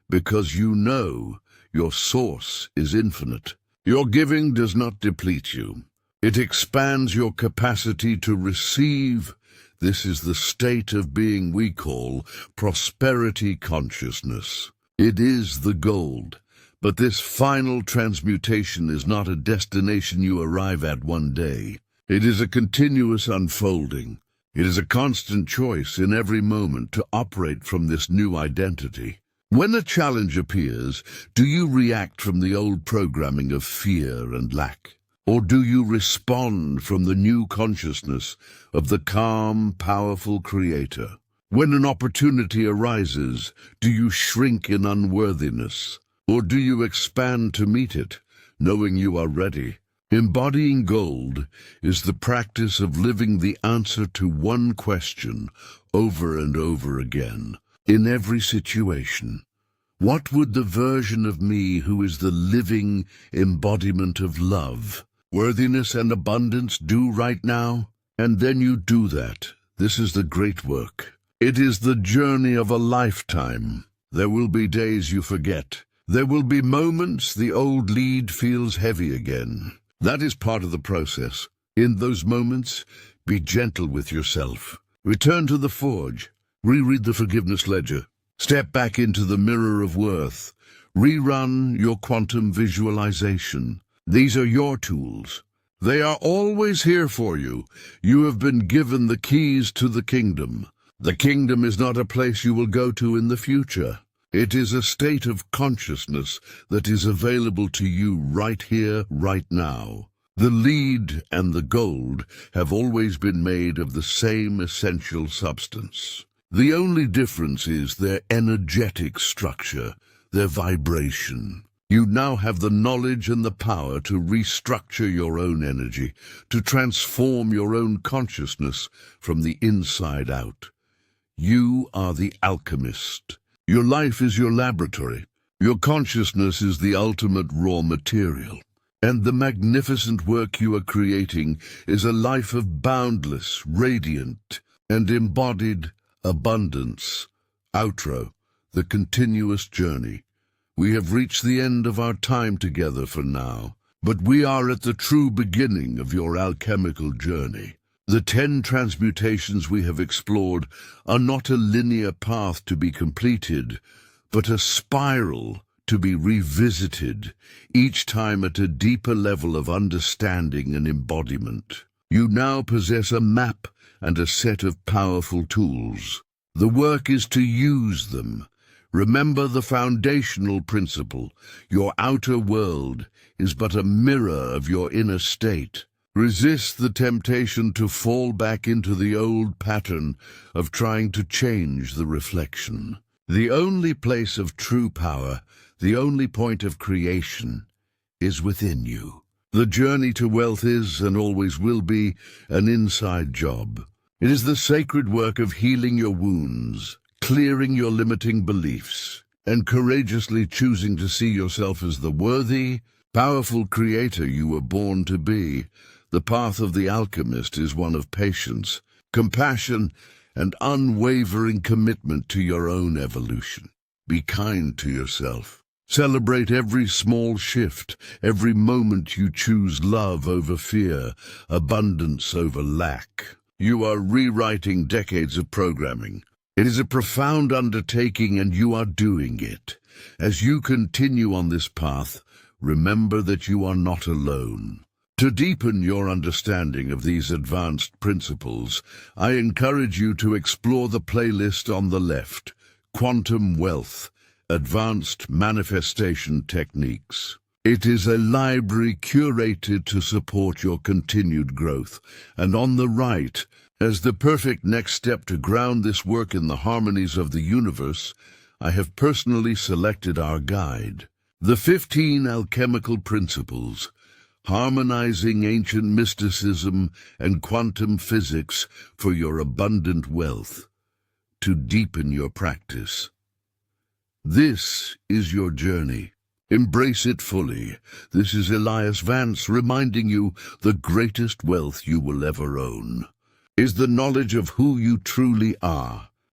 because you know your source is infinite. Your giving does not deplete you. It expands your capacity to receive. This is the state of being we call prosperity consciousness. It is the gold. But this final transmutation is not a destination you arrive at one day. It is a continuous unfolding. It is a constant choice in every moment to operate from this new identity. When a challenge appears, do you react from the old programming of fear and lack? Or do you respond from the new consciousness of the calm, powerful Creator? When an opportunity arises, do you shrink in unworthiness? Or do you expand to meet it, knowing you are ready? Embodying gold is the practice of living the answer to one question over and over again, in every situation. What would the version of me who is the living embodiment of love, worthiness, and abundance do right now? And then you do that. This is the great work. It is the journey of a lifetime. There will be days you forget. There will be moments the old lead feels heavy again. That is part of the process. In those moments, be gentle with yourself. Return to the forge. Reread the forgiveness ledger. Step back into the mirror of worth. Rerun your quantum visualization. These are your tools. They are always here for you. You have been given the keys to the kingdom. The kingdom is not a place you will go to in the future. It is a state of consciousness that is available to you right here, right now. The lead and the gold have always been made of the same essential substance. The only difference is their energetic structure, their vibration. You now have the knowledge and the power to restructure your own energy, to transform your own consciousness from the inside out. You are the alchemist. Your life is your laboratory. Your consciousness is the ultimate raw material. And the magnificent work you are creating is a life of boundless, radiant, and embodied abundance. Outro, the continuous journey. We have reached the end of our time together for now, but we are at the true beginning of your alchemical journey. The 10 transmutations we have explored are not a linear path to be completed, but a spiral to be revisited, each time at a deeper level of understanding and embodiment. You now possess a map and a set of powerful tools. The work is to use them. Remember the foundational principle: your outer world is but a mirror of your inner state. Resist the temptation to fall back into the old pattern of trying to change the reflection. The only place of true power, the only point of creation, is within you. The journey to wealth is, and always will be, an inside job. It is the sacred work of healing your wounds, clearing your limiting beliefs, and courageously choosing to see yourself as the worthy, powerful creator you were born to be. The path of the alchemist is one of patience, compassion, and unwavering commitment to your own evolution. Be kind to yourself. Celebrate every small shift, every moment you choose love over fear, abundance over lack. You are rewriting decades of programming. It is a profound undertaking, and you are doing it. As you continue on this path, remember that you are not alone. To deepen your understanding of these advanced principles, I encourage you to explore the playlist on the left, Quantum Wealth, Advanced Manifestation Techniques. It is a library curated to support your continued growth, and on the right, as the perfect next step to ground this work in the harmonies of the universe, I have personally selected our guide, the 15 Alchemical Principles, harmonizing ancient mysticism and quantum physics for your abundant wealth, to deepen your practice. This is your journey. Embrace it fully. This is Elias Vance reminding you the greatest wealth you will ever own is the knowledge of who you truly are.